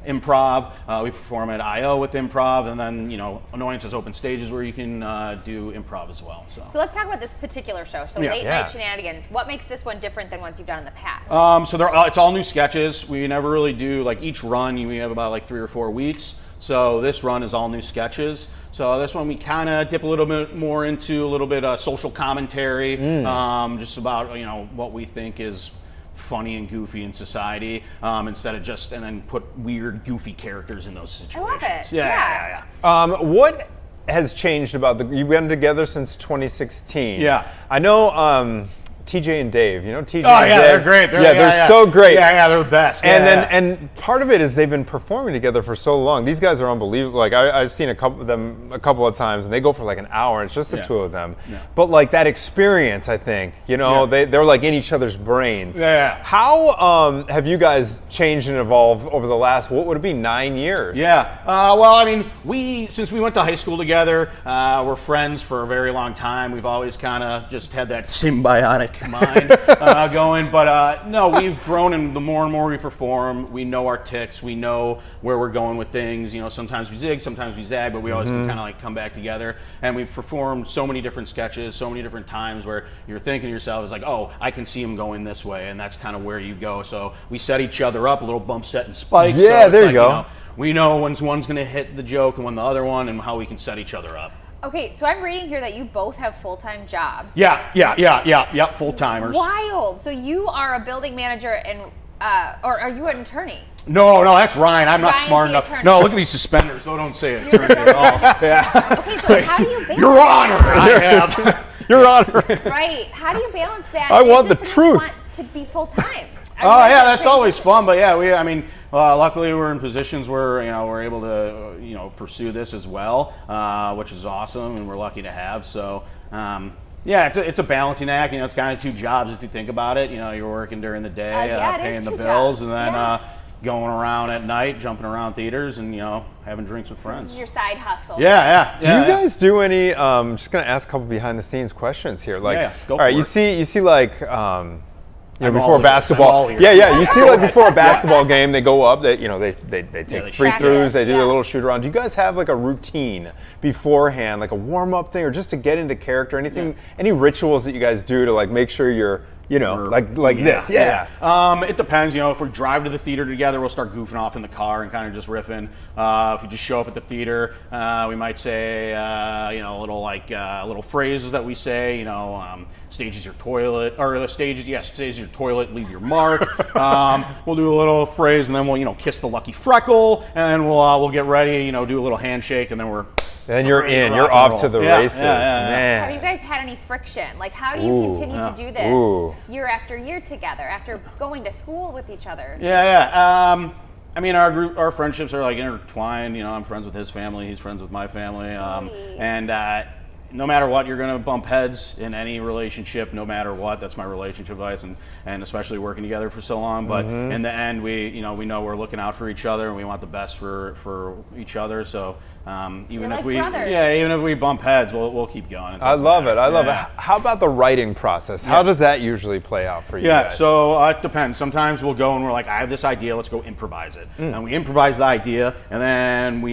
[SPEAKER 5] improv. We perform at I.O. with improv, and then Annoyance has open stages where you can do improv as well.
[SPEAKER 2] So let's talk about this particular show. So
[SPEAKER 5] Yeah.
[SPEAKER 2] Late
[SPEAKER 1] Yeah.
[SPEAKER 2] Night Shenanigans. What makes this one different than ones you've done in the past?
[SPEAKER 5] So it's all new sketches. We never really do like each run. We have about like 3 or 4 weeks. So this run is all new sketches. So this one we kind of dip a little bit more into a little bit of social commentary, just about what we think is funny and goofy in society, instead of just and then put weird goofy characters in those situations.
[SPEAKER 2] I love it.
[SPEAKER 5] Yeah.
[SPEAKER 1] What has changed about you've been together since 2016?
[SPEAKER 5] Yeah.
[SPEAKER 1] I know TJ and Dave. You know TJ
[SPEAKER 5] Oh
[SPEAKER 1] and
[SPEAKER 5] yeah,
[SPEAKER 1] Dave?
[SPEAKER 5] they're great.
[SPEAKER 1] They're so great.
[SPEAKER 5] Yeah, they're the best.
[SPEAKER 1] And
[SPEAKER 5] Yeah,
[SPEAKER 1] then and part of it is they've been performing together for so long. These guys are unbelievable. Like I've seen a couple of them a couple of times, and they go for like an hour. And it's just the
[SPEAKER 5] Yeah.
[SPEAKER 1] 2 of them.
[SPEAKER 5] Yeah.
[SPEAKER 1] But like that experience, I think they're like in each other's brains.
[SPEAKER 5] Yeah.
[SPEAKER 1] How have you guys changed and evolved over the last what would it be 9 years?
[SPEAKER 5] Yeah. Well, I mean, since we went to high school together, we're friends for a very long time. We've always kind of just had that symbiotic mind going. But no, we've grown, and the more and more we perform, we know our ticks. We know where we're going with things. Sometimes we zig, sometimes we zag, but we always can kind of like come back together. And we've performed so many different sketches, so many different times where you're thinking to yourself, it's like, oh, I can see him going this way, and that's kind of where you go. So we set each other up, a little bump set and spikes.
[SPEAKER 1] Yeah,
[SPEAKER 5] so it's
[SPEAKER 1] there you
[SPEAKER 5] like,
[SPEAKER 1] go.
[SPEAKER 5] We know when one's going to hit the joke and when the other one, and how we can set each other up.
[SPEAKER 2] Okay, so I'm reading here that you both have full-time jobs.
[SPEAKER 5] Yeah, full timers.
[SPEAKER 2] Wild. So you are a building manager and, or are you an attorney?
[SPEAKER 5] No, that's Ryan. I'm not
[SPEAKER 2] Ryan's
[SPEAKER 5] smart
[SPEAKER 2] the
[SPEAKER 5] enough.
[SPEAKER 2] attorney.
[SPEAKER 5] No, look at these suspenders. Though, don't say it.
[SPEAKER 2] You're the
[SPEAKER 5] Attorney at all. Yeah.
[SPEAKER 2] Okay, so how do you balance
[SPEAKER 5] Your Honor, I have.
[SPEAKER 1] Your Honor.
[SPEAKER 2] Right. How do you balance that?
[SPEAKER 1] I want
[SPEAKER 2] Is
[SPEAKER 1] the
[SPEAKER 2] this
[SPEAKER 1] truth.
[SPEAKER 2] something you want to be full-time?
[SPEAKER 5] Oh yeah, that's always fun. But yeah, luckily we're in positions where we're able to pursue this as well, which is awesome, and we're lucky to have. So Yeah, it's a balancing act. You know, it's kind of two jobs if you think about it. You know, you're working during the day,
[SPEAKER 2] yeah, it
[SPEAKER 5] paying
[SPEAKER 2] is
[SPEAKER 5] the
[SPEAKER 2] two
[SPEAKER 5] bills,
[SPEAKER 2] jobs.
[SPEAKER 5] and then
[SPEAKER 2] Yeah.
[SPEAKER 5] going around at night, jumping around theaters, and having drinks with
[SPEAKER 2] This
[SPEAKER 5] friends.
[SPEAKER 2] is your side hustle.
[SPEAKER 5] Yeah.
[SPEAKER 1] Do you guys do any? Just gonna ask a couple behind the scenes questions here. Like,
[SPEAKER 5] Yeah, go
[SPEAKER 1] all right,
[SPEAKER 5] for
[SPEAKER 1] you
[SPEAKER 5] it.
[SPEAKER 1] see like.
[SPEAKER 5] I'm
[SPEAKER 1] Before
[SPEAKER 5] all ears. I'm
[SPEAKER 1] basketball,
[SPEAKER 5] all ears.
[SPEAKER 1] yeah. You see, like before a basketball game, they go up. They take
[SPEAKER 5] they
[SPEAKER 1] free
[SPEAKER 2] practice,
[SPEAKER 1] throws. They do
[SPEAKER 2] yeah.
[SPEAKER 1] a little shoot around. Do you guys have like a routine beforehand, like a warm up thing, or just to get into character? Anything? Any rituals that you guys do to like make sure you're like this? Yeah.
[SPEAKER 5] It depends. If we drive to the theater together, we'll start goofing off in the car and kind of just riffing. If we just show up at the theater, we might say, little phrases that we say. Stage is your toilet, or the stage is your toilet. Leave your mark. We'll do a little phrase, and then we'll kiss the lucky freckle, and then we'll get ready. Do a little handshake, and then we're.
[SPEAKER 1] Then you're in.
[SPEAKER 5] rock
[SPEAKER 1] You're
[SPEAKER 5] and
[SPEAKER 1] off
[SPEAKER 5] roll.
[SPEAKER 1] to the
[SPEAKER 5] Yeah,
[SPEAKER 1] races, man.
[SPEAKER 2] Have you guys had any friction? Like, how do you continue to do this year after year together after going to school with each other?
[SPEAKER 5] Yeah. I mean, our friendships are like intertwined. I'm friends with his family. He's friends with my family. And no matter what, you're going to bump heads in any relationship, no matter what. That's my relationship advice, and especially working together for so long. But in the end, we know we're looking out for each other, and we want the best for each other. So even if we bump heads, we'll keep going.
[SPEAKER 1] I love it. How about the writing process? How does that usually play out for you guys?
[SPEAKER 5] So it depends. Sometimes we'll go and we're like, I have this idea, let's go improvise it. And we improvise the idea, and then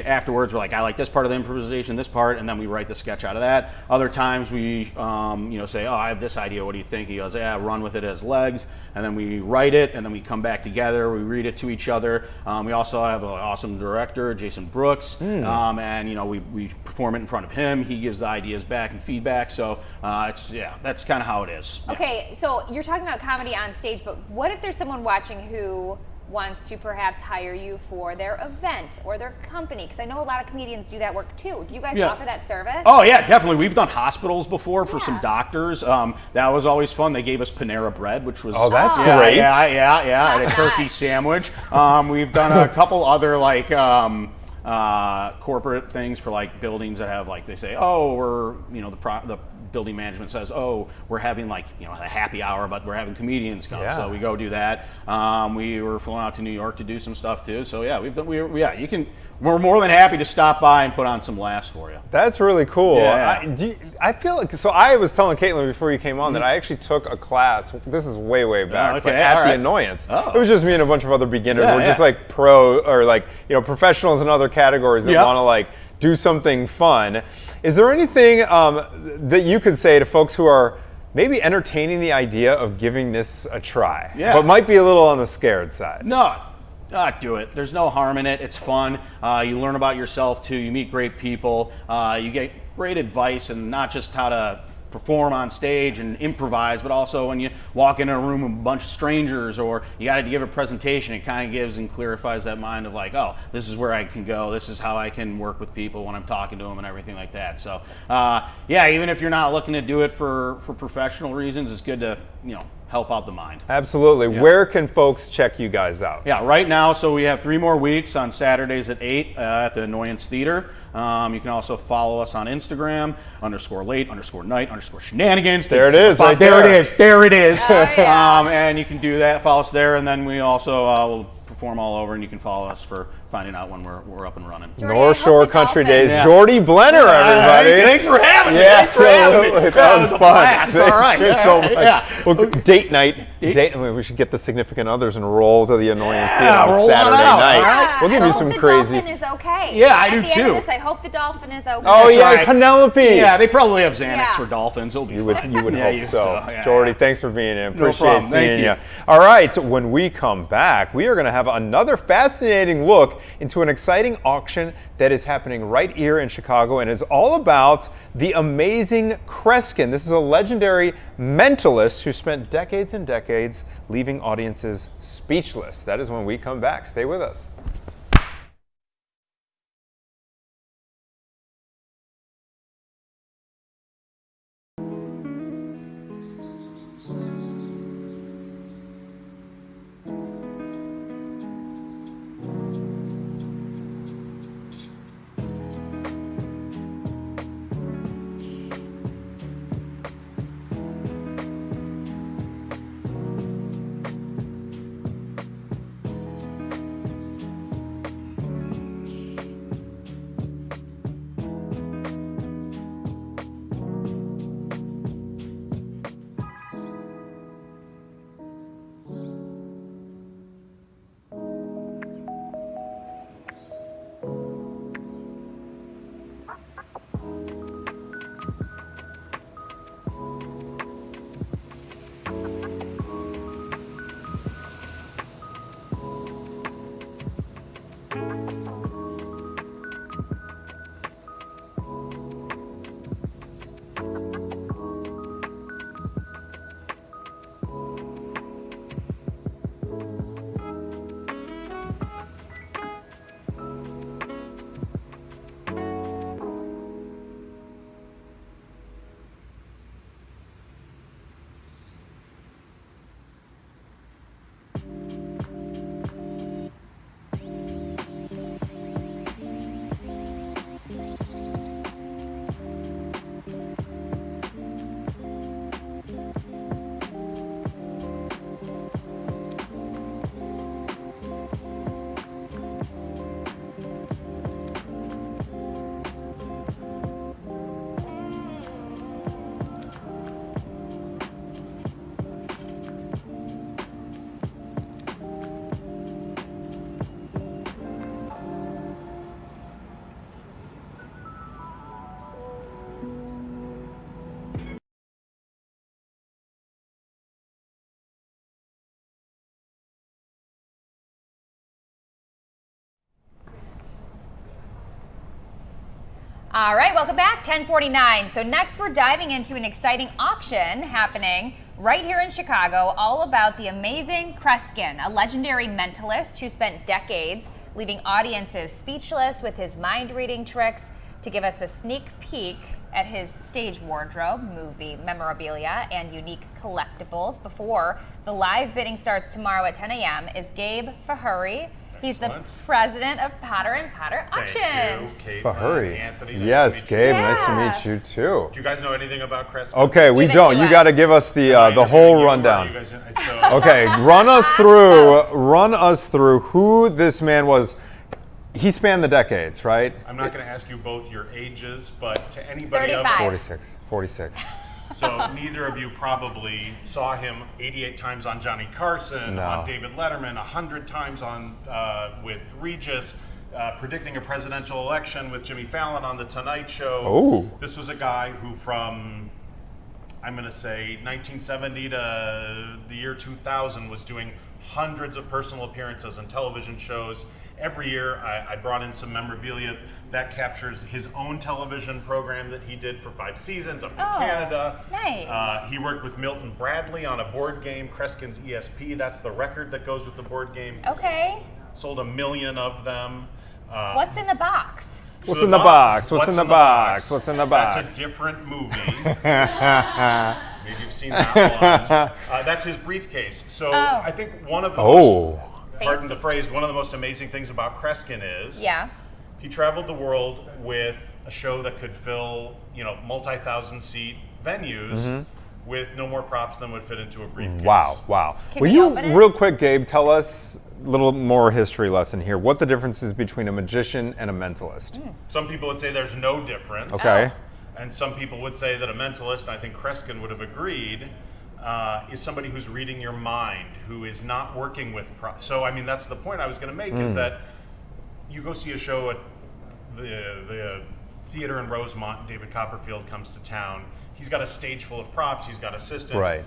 [SPEAKER 5] afterwards we're like, I like this part of the improvisation, this part, and then we write the sketch out of that. Other times we say, I have this idea, what do you think? He goes, yeah, run with it as legs. And then we write it, and then we come back together, we read it to each other. We also have an awesome director, Jason Brooks, and we perform it in front of him. He gives the ideas back and feedback. So that's kind of how it is.
[SPEAKER 2] Okay, so you're talking about comedy on stage, but what if there's someone watching who wants to perhaps hire you for their event or their company? Because I know a lot of comedians do that work too. Do you guys offer that service?
[SPEAKER 5] Oh yeah, definitely. We've done hospitals before for some doctors. That was always fun. They gave us Panera Bread, which was
[SPEAKER 1] that's great.
[SPEAKER 5] Yeah, and a turkey sandwich. We've done a couple other corporate things for like buildings that have they say, we're the building management says, we're having a happy hour, but we're having comedians come, so we go do that. We were flying out to New York to do some stuff too. So yeah, we're more than happy to stop by and put on some laughs for you.
[SPEAKER 1] That's really cool.
[SPEAKER 5] Yeah.
[SPEAKER 1] I feel like, so I was telling Caitlin before you came on that I actually took a class, this is way back, but at the Annoyance. It was just me and a bunch of other beginners. We're just like pro, or professionals in other categories that want to do something fun. Is there anything that you could say to folks who are maybe entertaining the idea of giving this a try, but might be a little on the scared side?
[SPEAKER 5] No. Do it. There's no harm in it. It's fun. You learn about yourself too. You meet great people. You get great advice, and not just how to perform on stage and improvise, but also when you walk into a room with a bunch of strangers, or you got to give a presentation, it kind of gives and clarifies that mind of this is where I can go. This is how I can work with people when I'm talking to them and everything like that. So even if you're not looking to do it for professional reasons, it's good to help out the mind.
[SPEAKER 1] Absolutely.
[SPEAKER 5] Yeah.
[SPEAKER 1] Where can folks check you guys out?
[SPEAKER 5] Yeah, right now, so we have 3 more weeks on Saturdays at 8 at the Annoyance Theater. You can also follow us on Instagram, _late_night_shenanigans.
[SPEAKER 1] There it is, right
[SPEAKER 5] there.
[SPEAKER 1] there.
[SPEAKER 5] It is.
[SPEAKER 2] Oh, yeah.
[SPEAKER 5] And you can do that, follow us there, and then we also will perform all over, and you can follow us for finding out when we're up and running.
[SPEAKER 1] North Shore Country Days.
[SPEAKER 5] Yeah.
[SPEAKER 1] Jordy Blenner, everybody.
[SPEAKER 5] Hey, thanks for having me.
[SPEAKER 1] Yeah,
[SPEAKER 5] Thanks for having me.
[SPEAKER 1] absolutely. That was fun.
[SPEAKER 5] Blast. All right.
[SPEAKER 1] Thank you so much.
[SPEAKER 5] Yeah.
[SPEAKER 1] Well, date night. We should get the significant others and roll to the Annoyance Theater
[SPEAKER 5] Yeah,
[SPEAKER 1] on
[SPEAKER 5] roll on
[SPEAKER 1] Saturday
[SPEAKER 5] out.
[SPEAKER 1] night.
[SPEAKER 5] All right.
[SPEAKER 1] We'll give
[SPEAKER 2] I
[SPEAKER 1] you
[SPEAKER 2] hope
[SPEAKER 1] some
[SPEAKER 2] the
[SPEAKER 1] crazy.
[SPEAKER 2] dolphin is okay.
[SPEAKER 5] Yeah, I do
[SPEAKER 2] At the end
[SPEAKER 5] too.
[SPEAKER 2] of this, I hope the dolphin is okay.
[SPEAKER 1] Oh
[SPEAKER 5] That's
[SPEAKER 1] yeah,
[SPEAKER 5] right.
[SPEAKER 1] Penelope.
[SPEAKER 5] Yeah, they probably have Xanax
[SPEAKER 2] Yeah.
[SPEAKER 5] for dolphins. It'll be
[SPEAKER 1] You
[SPEAKER 5] fun.
[SPEAKER 1] would
[SPEAKER 5] Yeah,
[SPEAKER 1] hope so.
[SPEAKER 5] Yeah,
[SPEAKER 1] Jordy,
[SPEAKER 5] yeah.
[SPEAKER 1] thanks for being in.
[SPEAKER 5] No
[SPEAKER 1] Appreciate
[SPEAKER 5] problem.
[SPEAKER 1] seeing
[SPEAKER 5] Thank
[SPEAKER 1] you.
[SPEAKER 5] you.
[SPEAKER 1] All right, so when we come back, we are going to have another fascinating look into an exciting auction that is happening right here in Chicago, and it's all about the Amazing Kreskin. This is a legendary mentalist who spent decades and decades leaving audiences speechless. That is when we come back. Stay with us.
[SPEAKER 2] All right, welcome back, 10:49. So next we're diving into an exciting auction happening right here in Chicago, all about the Amazing Kreskin, a legendary mentalist who spent decades leaving audiences speechless with his mind-reading tricks. To give us a sneak peek at his stage wardrobe, movie memorabilia, and unique collectibles before the live bidding starts tomorrow at 10 a.m. is Gabe Fahuri. He's the president of Potter and Potter Auctions.
[SPEAKER 6] Thank you,
[SPEAKER 1] Fahuri.
[SPEAKER 6] Anthony.
[SPEAKER 1] Yes, Gabe,
[SPEAKER 2] Yeah.
[SPEAKER 1] nice to meet you too.
[SPEAKER 6] Do you guys know anything about Creskin?
[SPEAKER 1] Okay, we
[SPEAKER 2] Give it
[SPEAKER 1] don't.
[SPEAKER 2] to
[SPEAKER 1] You
[SPEAKER 2] us.
[SPEAKER 1] got to give us the whole rundown.
[SPEAKER 6] So,
[SPEAKER 1] Okay, run us through who this man was. He spanned the decades, right?
[SPEAKER 6] I'm not going to ask you both your ages, but to anybody
[SPEAKER 2] 35.
[SPEAKER 1] 46.
[SPEAKER 6] so neither of you probably saw him 88 times on Johnny Carson,
[SPEAKER 1] No.
[SPEAKER 6] on David Letterman, 100 times on with Regis, predicting a presidential election with Jimmy Fallon on The Tonight Show.
[SPEAKER 1] Oh.
[SPEAKER 6] This was a guy who from, I'm going to say, 1970 to the year 2000 was doing hundreds of personal appearances on television shows. Every year, I brought in some memorabilia that captures his own television program that he did for 5 seasons up in Canada.
[SPEAKER 2] Nice.
[SPEAKER 6] He worked with Milton Bradley on a board game, Creskin's ESP. That's the record that goes with the board game.
[SPEAKER 2] Okay.
[SPEAKER 6] Sold 1 million of them.
[SPEAKER 2] What's in the box?
[SPEAKER 1] What's
[SPEAKER 6] So
[SPEAKER 1] in the box? What's in the box?
[SPEAKER 6] box?
[SPEAKER 1] What's in the box?
[SPEAKER 6] That's a different movie. Maybe you've seen that one. That's his briefcase. So I think one of the most, pardon the phrase, one of the most amazing things about Creskin is he traveled the world with a show that could fill, multi-thousand seat venues with no more props than would fit into a briefcase.
[SPEAKER 1] Wow.
[SPEAKER 2] Can
[SPEAKER 1] Will
[SPEAKER 2] we
[SPEAKER 1] you,
[SPEAKER 2] open it?
[SPEAKER 1] real quick, Gabe, tell us a little more history lesson here. What the difference is between a magician and a mentalist?
[SPEAKER 6] Some people would say there's no difference.
[SPEAKER 1] Okay.
[SPEAKER 6] And some people would say that a mentalist, and I think Creskin would have agreed, is somebody who's reading your mind, who is not working with props. So, that's the point I was going to make, is that you go see a show at the theater in Rosemont, and David Copperfield comes to town. He's got a stage full of props. He's got assistants.
[SPEAKER 1] Right.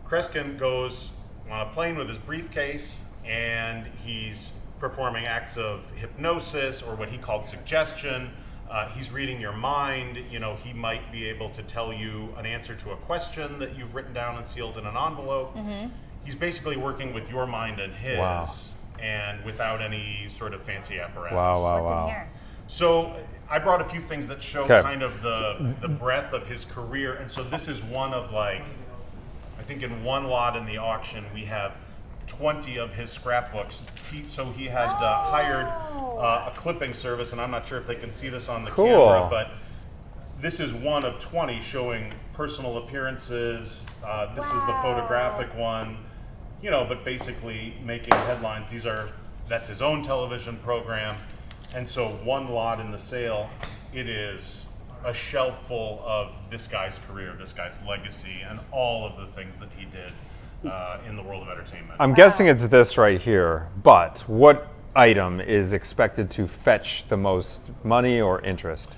[SPEAKER 6] Kreskin goes on a plane with his briefcase, and he's performing acts of hypnosis, or what he called suggestion. He's reading your mind. He might be able to tell you an answer to a question that you've written down and sealed in an envelope. He's basically working with your mind and his, and without any sort of fancy apparatus.
[SPEAKER 2] What's in here?
[SPEAKER 6] So I brought a few things that show kind of the breadth of his career, and so this is one of I think in one lot in the auction we have 20 of his scrapbooks. He had hired a clipping service, and I'm not sure if they can see this on the camera, but this is one of 20 showing personal appearances. This is the photographic one, but basically making headlines. That's his own television program. And so one lot in the sale, it is a shelf full of this guy's career, this guy's legacy, and all of the things that he did in the world of entertainment.
[SPEAKER 1] I'm guessing it's this right here, but what item is expected to fetch the most money or interest?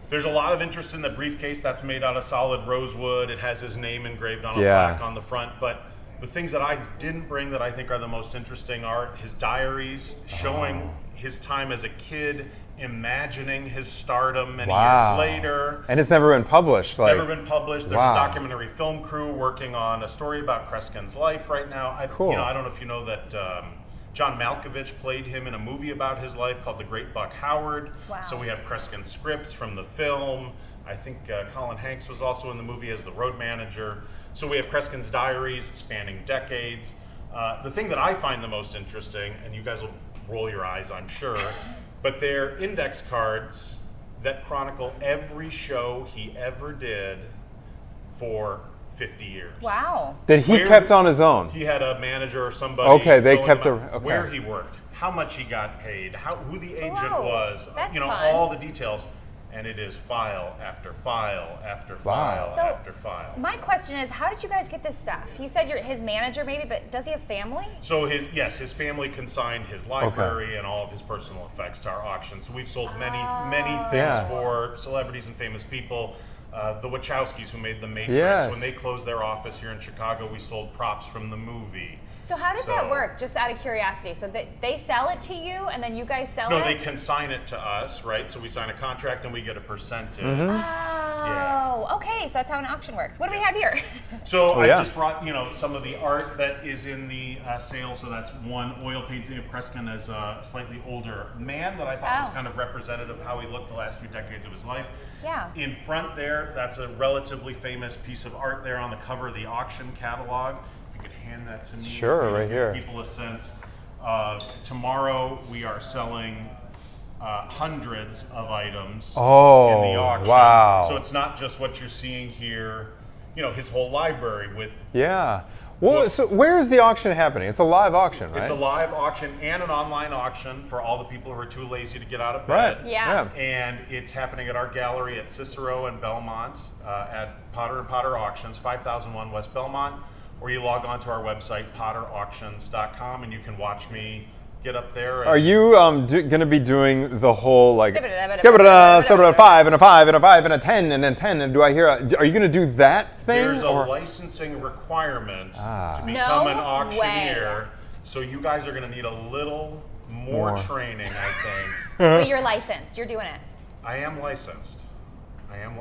[SPEAKER 6] There's a lot of interest in the briefcase that's made out of solid rosewood. It has his name engraved on a plaque on the front, but the things that I didn't bring that I think are the most interesting are his diaries showing his time as a kid, imagining his stardom many years later.
[SPEAKER 1] And it's never been published.
[SPEAKER 6] Never been published. There's a documentary film crew working on a story about Creskin's life right now. I don't know if you know that John Malkovich played him in a movie about his life called The Great Buck Howard. So we have Creskin scripts from the film. I think Colin Hanks was also in the movie as the road manager. So we have Creskin's diaries spanning decades. The thing that I find the most interesting, and you guys will roll your eyes, I'm sure, but they're index cards that chronicle every show he ever did for 50 years.
[SPEAKER 2] Wow.
[SPEAKER 1] That he kept on his own?
[SPEAKER 6] He had a manager or somebody.
[SPEAKER 1] Okay, they kept
[SPEAKER 6] where he worked, how much he got paid, who the agent was,
[SPEAKER 2] that's fun.
[SPEAKER 6] all the details. And it is file after file after file after file.
[SPEAKER 2] My question is, how did you guys get this stuff? You said you're his manager maybe, but does he have family?
[SPEAKER 6] So his family consigned his library and all of his personal effects to our auction. So we've sold many things for celebrities and famous people. the Wachowskis, who made The Matrix,
[SPEAKER 1] Yes.
[SPEAKER 6] when they closed their office here in Chicago, we sold props from the movie.
[SPEAKER 2] So how does that work? Just out of curiosity. So they sell it to you, and then you guys sell it?
[SPEAKER 6] No, they consign it to us, right? So we sign a contract and we get a percentage.
[SPEAKER 2] Oh, okay. So that's how an auction works. What do we have here?
[SPEAKER 6] So I
[SPEAKER 1] yeah.
[SPEAKER 6] just brought, some of the art that is in the sale. So that's one oil painting of Creskin as a slightly older man that I thought was kind of representative of how he looked the last few decades of his life.
[SPEAKER 2] Yeah.
[SPEAKER 6] In front there, that's a relatively famous piece of art there on the cover of the auction catalog. If you could hand that to me.
[SPEAKER 1] Sure, right
[SPEAKER 6] give
[SPEAKER 1] here.
[SPEAKER 6] People a sense. Tomorrow we are selling hundreds of items in the auction.
[SPEAKER 1] Wow.
[SPEAKER 6] So it's not just what you're seeing here, his whole library with.
[SPEAKER 1] Yeah. Well, so where is the auction happening? It's a live auction, right?
[SPEAKER 6] It's a live auction and an online auction for all the people who are too lazy to get out of bed.
[SPEAKER 1] Right.
[SPEAKER 2] Yeah.
[SPEAKER 6] And it's happening at our gallery at Cicero and Belmont at Potter & Potter Auctions, 5001 West Belmont, or you log on to our website, potterauctions.com, and you can watch me get up there.
[SPEAKER 1] Are you going to be doing the whole like give it a 5 and a 5 and a 5 and a 10 and then 10? And do I hear? Are you going to do that thing?
[SPEAKER 6] There's a licensing requirement to become an auctioneer, so you guys are going to need a little more training, I think.
[SPEAKER 2] But you're licensed. You're doing it.
[SPEAKER 6] I am licensed.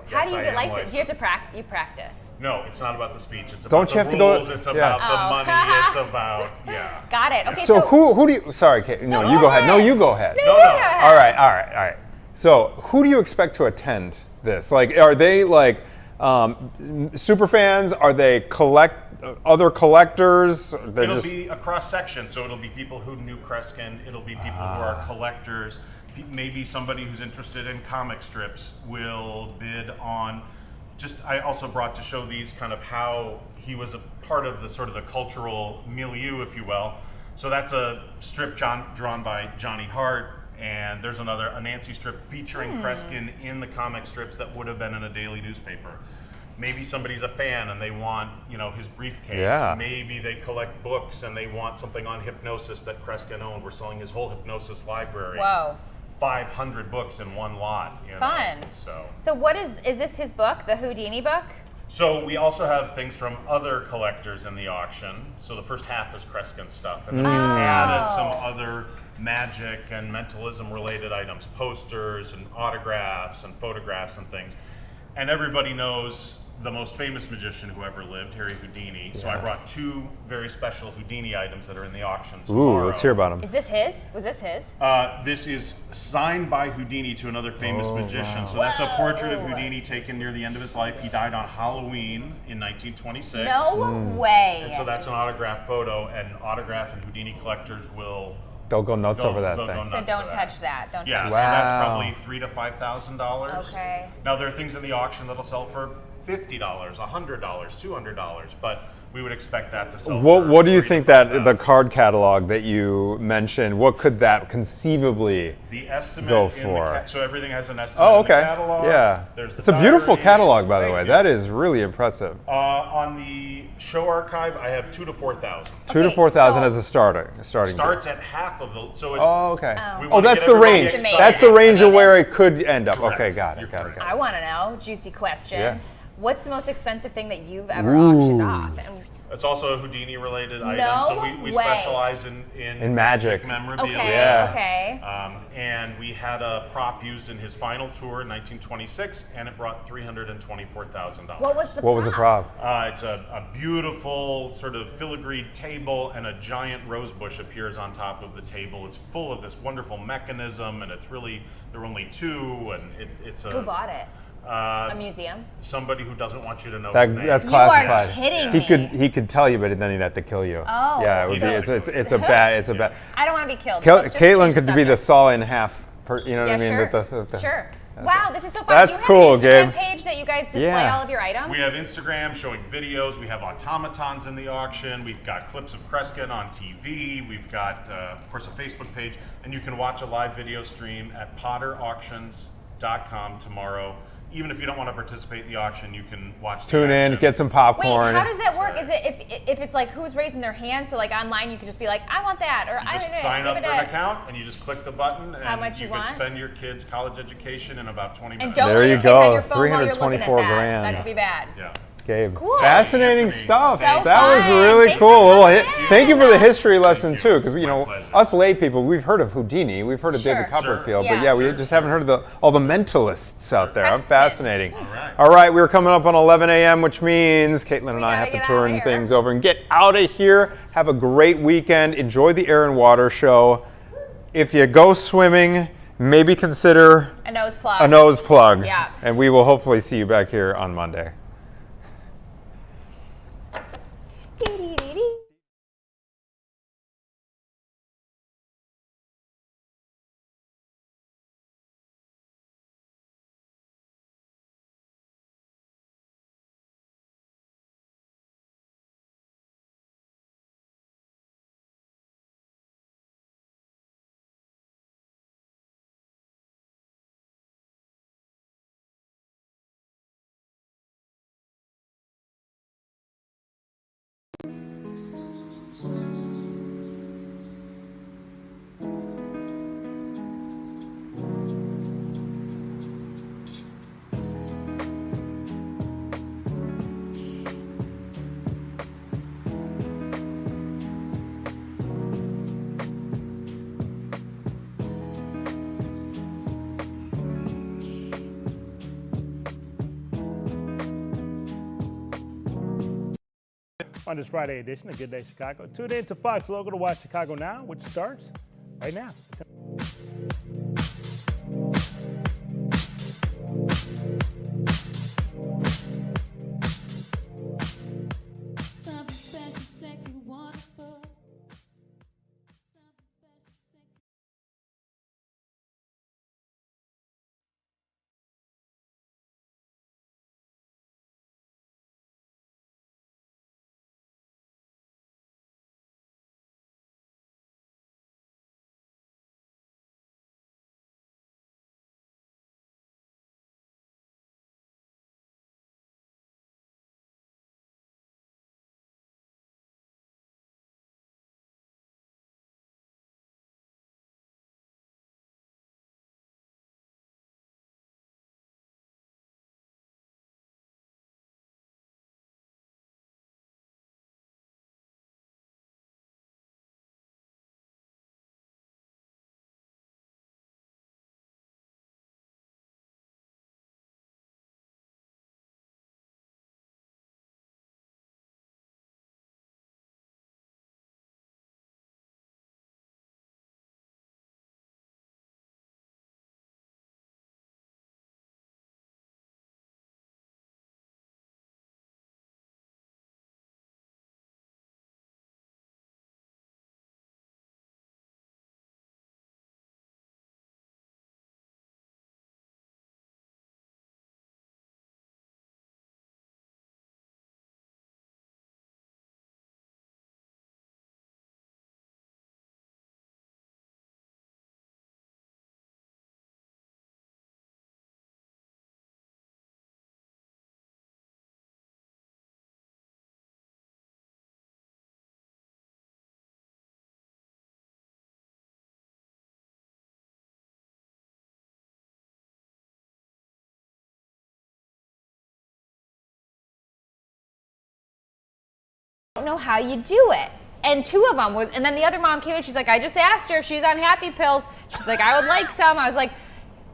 [SPEAKER 2] How do you get licensed? Do you have to practice?
[SPEAKER 6] No, it's not about the speech. It's about
[SPEAKER 1] Don't you
[SPEAKER 6] the
[SPEAKER 1] have to go-
[SPEAKER 6] rules. It's
[SPEAKER 1] yeah.
[SPEAKER 6] about the money. It's about
[SPEAKER 2] Got it. Okay.
[SPEAKER 1] So who do you? Sorry, Kate. No, you go ahead. No, you go ahead.
[SPEAKER 6] No.
[SPEAKER 1] All right. So who do you expect to attend this? Like, are they like super fans? Are they other collectors?
[SPEAKER 6] It'll be a cross section. So it'll be people who knew Creskin. It'll be people who are collectors. Maybe somebody who's interested in comic strips will bid on. I also brought to show these kind of how he was a part of the sort of the cultural milieu, if you will. So that's a strip drawn by Johnny Hart, and there's a Nancy strip featuring Creskin in the comic strips that would have been in a daily newspaper. Maybe somebody's a fan and they want, his briefcase.
[SPEAKER 1] Yeah.
[SPEAKER 6] Maybe they collect books and they want something on hypnosis that Creskin owned. We're selling his whole hypnosis library.
[SPEAKER 2] Whoa.
[SPEAKER 6] 500 books in one lot.
[SPEAKER 2] Fun. So what is this his book, the Houdini book?
[SPEAKER 6] So we also have things from other collectors in the auction. So the first half is Creskin stuff, and then we added some other magic and mentalism related items, posters and autographs and photographs and things. And everybody knows the most famous magician who ever lived, Harry Houdini. So I brought two very special Houdini items that are in the auction tomorrow.
[SPEAKER 1] Ooh, let's hear about them.
[SPEAKER 2] Is this his? Was this his?
[SPEAKER 6] This is signed by Houdini to another famous magician. Wow. So that's a portrait of Houdini taken near the end of his life. He died on Halloween in 1926.
[SPEAKER 2] No way.
[SPEAKER 6] And so that's an autograph photo, and autograph and Houdini collectors will...
[SPEAKER 1] They'll go nuts over that thing.
[SPEAKER 2] So don't touch that. Don't touch that.
[SPEAKER 6] So that's probably $3,000 to $5,000.
[SPEAKER 2] Okay.
[SPEAKER 6] Now there are things in the auction that'll sell for $50, $100, $200, but we would expect that to sell.
[SPEAKER 1] What do you think that the card catalog that you mentioned? What could that conceivably go for?
[SPEAKER 6] So everything has an estimate.
[SPEAKER 1] Oh, okay.
[SPEAKER 6] In the catalog.
[SPEAKER 1] Yeah.
[SPEAKER 6] There's the
[SPEAKER 1] it's a beautiful
[SPEAKER 6] diary.
[SPEAKER 1] catalog, by the way.
[SPEAKER 6] Thank you.
[SPEAKER 1] That is really impressive.
[SPEAKER 6] On the show archive, I have 2,000 to 4,000.
[SPEAKER 1] 2,000 to 4,000 as a starting.
[SPEAKER 6] Starts at half of the. So
[SPEAKER 1] okay.
[SPEAKER 6] That's
[SPEAKER 1] the range. That's the range of where it could end up.
[SPEAKER 6] Correct.
[SPEAKER 1] Okay, got it.
[SPEAKER 2] I want to know. Juicy question.
[SPEAKER 1] Yeah.
[SPEAKER 2] What's the most expensive thing that you've ever auctioned off?
[SPEAKER 6] It's also a Houdini-related item. So we specialize in
[SPEAKER 1] magic
[SPEAKER 6] memorabilia.
[SPEAKER 2] Okay.
[SPEAKER 6] And we had a prop used in his final tour in 1926, and it brought $324,000.
[SPEAKER 2] What was the prop?
[SPEAKER 1] What was the prop?
[SPEAKER 6] It's a beautiful sort of filigreed table, and a giant rose bush appears on top of the table. It's full of this wonderful mechanism, and there were only two, and it's
[SPEAKER 2] Who bought it? A museum?
[SPEAKER 6] Somebody who doesn't want you to know his name.
[SPEAKER 1] That's classified.
[SPEAKER 2] You are kidding me.
[SPEAKER 1] He could tell you, but then he'd have to kill you.
[SPEAKER 2] Oh.
[SPEAKER 1] Yeah, it would be. It's a bad.
[SPEAKER 2] I don't want to be killed. So
[SPEAKER 1] Caitlin could be the saw in half. You know what I mean?
[SPEAKER 2] Sure. Sure. Wow, this is so fun.
[SPEAKER 1] That's
[SPEAKER 2] Do you
[SPEAKER 1] cool,
[SPEAKER 2] have an Instagram
[SPEAKER 1] Gabe.
[SPEAKER 2] page that you guys display all of your items?
[SPEAKER 6] We have Instagram showing videos. We have automatons in the auction. We've got clips of Creskin on TV. We've got, of course, a Facebook page. And you can watch a live video stream at potterauctions.com tomorrow. even if you don't want to participate in the auction, you can watch.
[SPEAKER 1] Tune in, get some
[SPEAKER 2] Wait,
[SPEAKER 1] popcorn.
[SPEAKER 2] how does that work? Is it if it's like who's raising their hand? So like online, you can just be like, I want that, or I
[SPEAKER 6] just
[SPEAKER 2] don't know.
[SPEAKER 6] sign up for an account, and you just click the button, and
[SPEAKER 2] How much you
[SPEAKER 6] can
[SPEAKER 2] want?
[SPEAKER 6] spend your kid's college education in about 20 minutes.
[SPEAKER 2] And don't
[SPEAKER 1] There
[SPEAKER 2] let
[SPEAKER 1] you
[SPEAKER 2] your kid have
[SPEAKER 1] go,
[SPEAKER 2] your phone while you're looking at
[SPEAKER 1] 324
[SPEAKER 2] that.
[SPEAKER 1] grand.
[SPEAKER 2] That could be bad.
[SPEAKER 6] Yeah.
[SPEAKER 1] Gabe.
[SPEAKER 2] Cool.
[SPEAKER 1] Fascinating
[SPEAKER 6] Anthony.
[SPEAKER 1] stuff.
[SPEAKER 2] So
[SPEAKER 1] That was
[SPEAKER 2] fun.
[SPEAKER 1] really
[SPEAKER 2] Thanks
[SPEAKER 1] cool.
[SPEAKER 2] for
[SPEAKER 1] Little
[SPEAKER 2] coming
[SPEAKER 1] hit.
[SPEAKER 2] in.
[SPEAKER 1] Thank you for the history lesson
[SPEAKER 6] you.
[SPEAKER 1] too, because
[SPEAKER 6] My pleasure.
[SPEAKER 1] us lay people, we've heard of Houdini, we've heard of
[SPEAKER 2] Sure.
[SPEAKER 1] David Copperfield,
[SPEAKER 2] Sure.
[SPEAKER 1] but
[SPEAKER 2] Yeah.
[SPEAKER 1] we just haven't heard of all the mentalists out there. I'm
[SPEAKER 2] Creskin.
[SPEAKER 1] fascinating.
[SPEAKER 6] right.
[SPEAKER 1] All right, we're coming up on 11 a.m., which means Caitlin and I
[SPEAKER 2] gotta
[SPEAKER 1] have to
[SPEAKER 2] get
[SPEAKER 1] turn
[SPEAKER 2] outta here.
[SPEAKER 1] things over and get out of here. Have a great weekend. Enjoy the Air and Water show. If you go swimming, maybe consider
[SPEAKER 2] A nose plug.
[SPEAKER 1] a nose plug.
[SPEAKER 2] Yeah.
[SPEAKER 1] And we will hopefully see you back here on Monday.
[SPEAKER 2] Dee-dee-dee-dee.
[SPEAKER 7] On this Friday edition of Good Day Chicago, tune in to Fox Logo to watch Chicago Now, which starts right now.
[SPEAKER 8] Something special, sexy, wonderful. Something special, sexy.
[SPEAKER 2] Don't know how you do it. And two of them, and then the other mom came in, she's like, I just asked her if she's on happy pills. She's like, I would like some. I was like,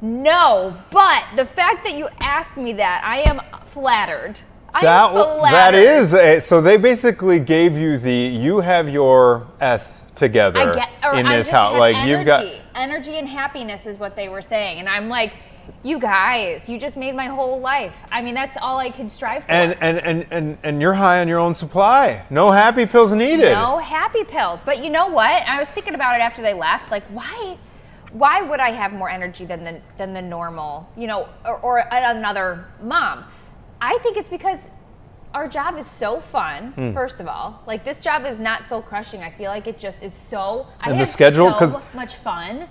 [SPEAKER 2] no, but the fact that you asked me that, I am flattered.
[SPEAKER 1] That is, so they basically gave you you have your S together in this house. Like
[SPEAKER 2] energy.
[SPEAKER 1] you've got
[SPEAKER 2] energy and happiness is what they were saying. And I'm like, you guys, you just made my whole life. I mean, that's all I could strive for.
[SPEAKER 1] And you're high on your own supply. No happy pills needed.
[SPEAKER 2] No happy pills. But you know what? I was thinking about it after they left. Like, why would I have more energy than the normal, or another mom? I think it's because our job is so fun, first of all. Like, this job is not soul crushing. I feel like it just is so, I
[SPEAKER 1] And
[SPEAKER 2] have
[SPEAKER 1] the schedule,
[SPEAKER 2] so much fun.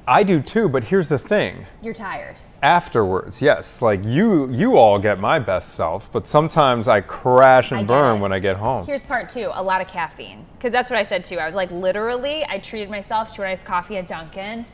[SPEAKER 1] I do too, but here's the thing.
[SPEAKER 2] You're tired.
[SPEAKER 1] Afterwards, yes. Like you all get my best self, but sometimes I crash and
[SPEAKER 2] I get
[SPEAKER 1] burn
[SPEAKER 2] it.
[SPEAKER 1] when I get home.
[SPEAKER 2] Here's part 2, a lot of caffeine. Because that's what I said too. I was like, literally, I treated myself to a nice coffee at Dunkin'.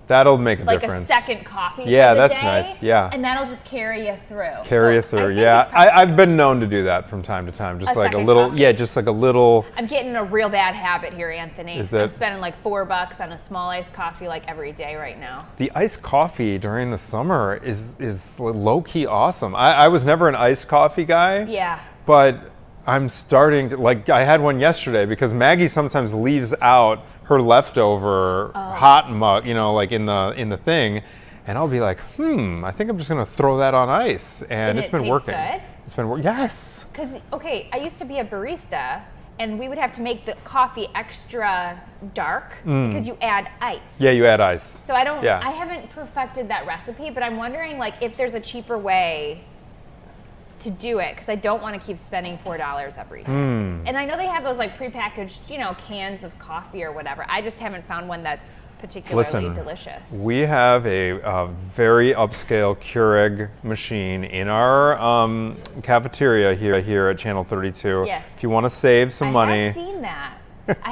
[SPEAKER 1] That'll make a
[SPEAKER 2] Like
[SPEAKER 1] difference.
[SPEAKER 2] a second coffee
[SPEAKER 1] Yeah,
[SPEAKER 2] for the
[SPEAKER 1] that's
[SPEAKER 2] day,
[SPEAKER 1] nice. Yeah.
[SPEAKER 2] And that'll just carry you through.
[SPEAKER 1] Carry you
[SPEAKER 2] So I
[SPEAKER 1] through.
[SPEAKER 2] think
[SPEAKER 1] Yeah,
[SPEAKER 2] it's probably-
[SPEAKER 1] I've been known to do that from time to time. Just
[SPEAKER 2] A
[SPEAKER 1] like a
[SPEAKER 2] second
[SPEAKER 1] little,
[SPEAKER 2] coffee?
[SPEAKER 1] yeah, just like a little.
[SPEAKER 2] I'm getting a real bad habit here, Anthony.
[SPEAKER 1] Is
[SPEAKER 2] I'm
[SPEAKER 1] it?
[SPEAKER 2] spending like $4 on a small iced coffee like every day right now.
[SPEAKER 1] The iced coffee during the summer is low key awesome. I was never an iced coffee guy.
[SPEAKER 2] Yeah.
[SPEAKER 1] But I'm starting to, like, I had one yesterday because Maggie sometimes leaves out her leftover hot mug, you know, like in the thing, and I'll be like, I think I'm just gonna throw that on ice, and it's
[SPEAKER 2] it
[SPEAKER 1] been
[SPEAKER 2] tastes
[SPEAKER 1] working.
[SPEAKER 2] good?
[SPEAKER 1] It's been working. Yes.
[SPEAKER 2] Because, okay, I used to be a barista, and we would have to make the coffee extra dark because you add ice.
[SPEAKER 1] Yeah, you add ice.
[SPEAKER 2] So I don't,
[SPEAKER 1] Yeah.
[SPEAKER 2] I haven't perfected that recipe, but I'm wondering like if there's a cheaper way to do it because I don't want to keep spending $4 every day. And I know they have those like prepackaged, you know, cans of coffee or whatever. I just haven't found one that's particularly
[SPEAKER 1] Listen,
[SPEAKER 2] delicious.
[SPEAKER 1] we have a very upscale Keurig machine in our cafeteria here at Channel 32.
[SPEAKER 2] Yes.
[SPEAKER 1] If you want to save some
[SPEAKER 2] I
[SPEAKER 1] money,
[SPEAKER 2] have seen that.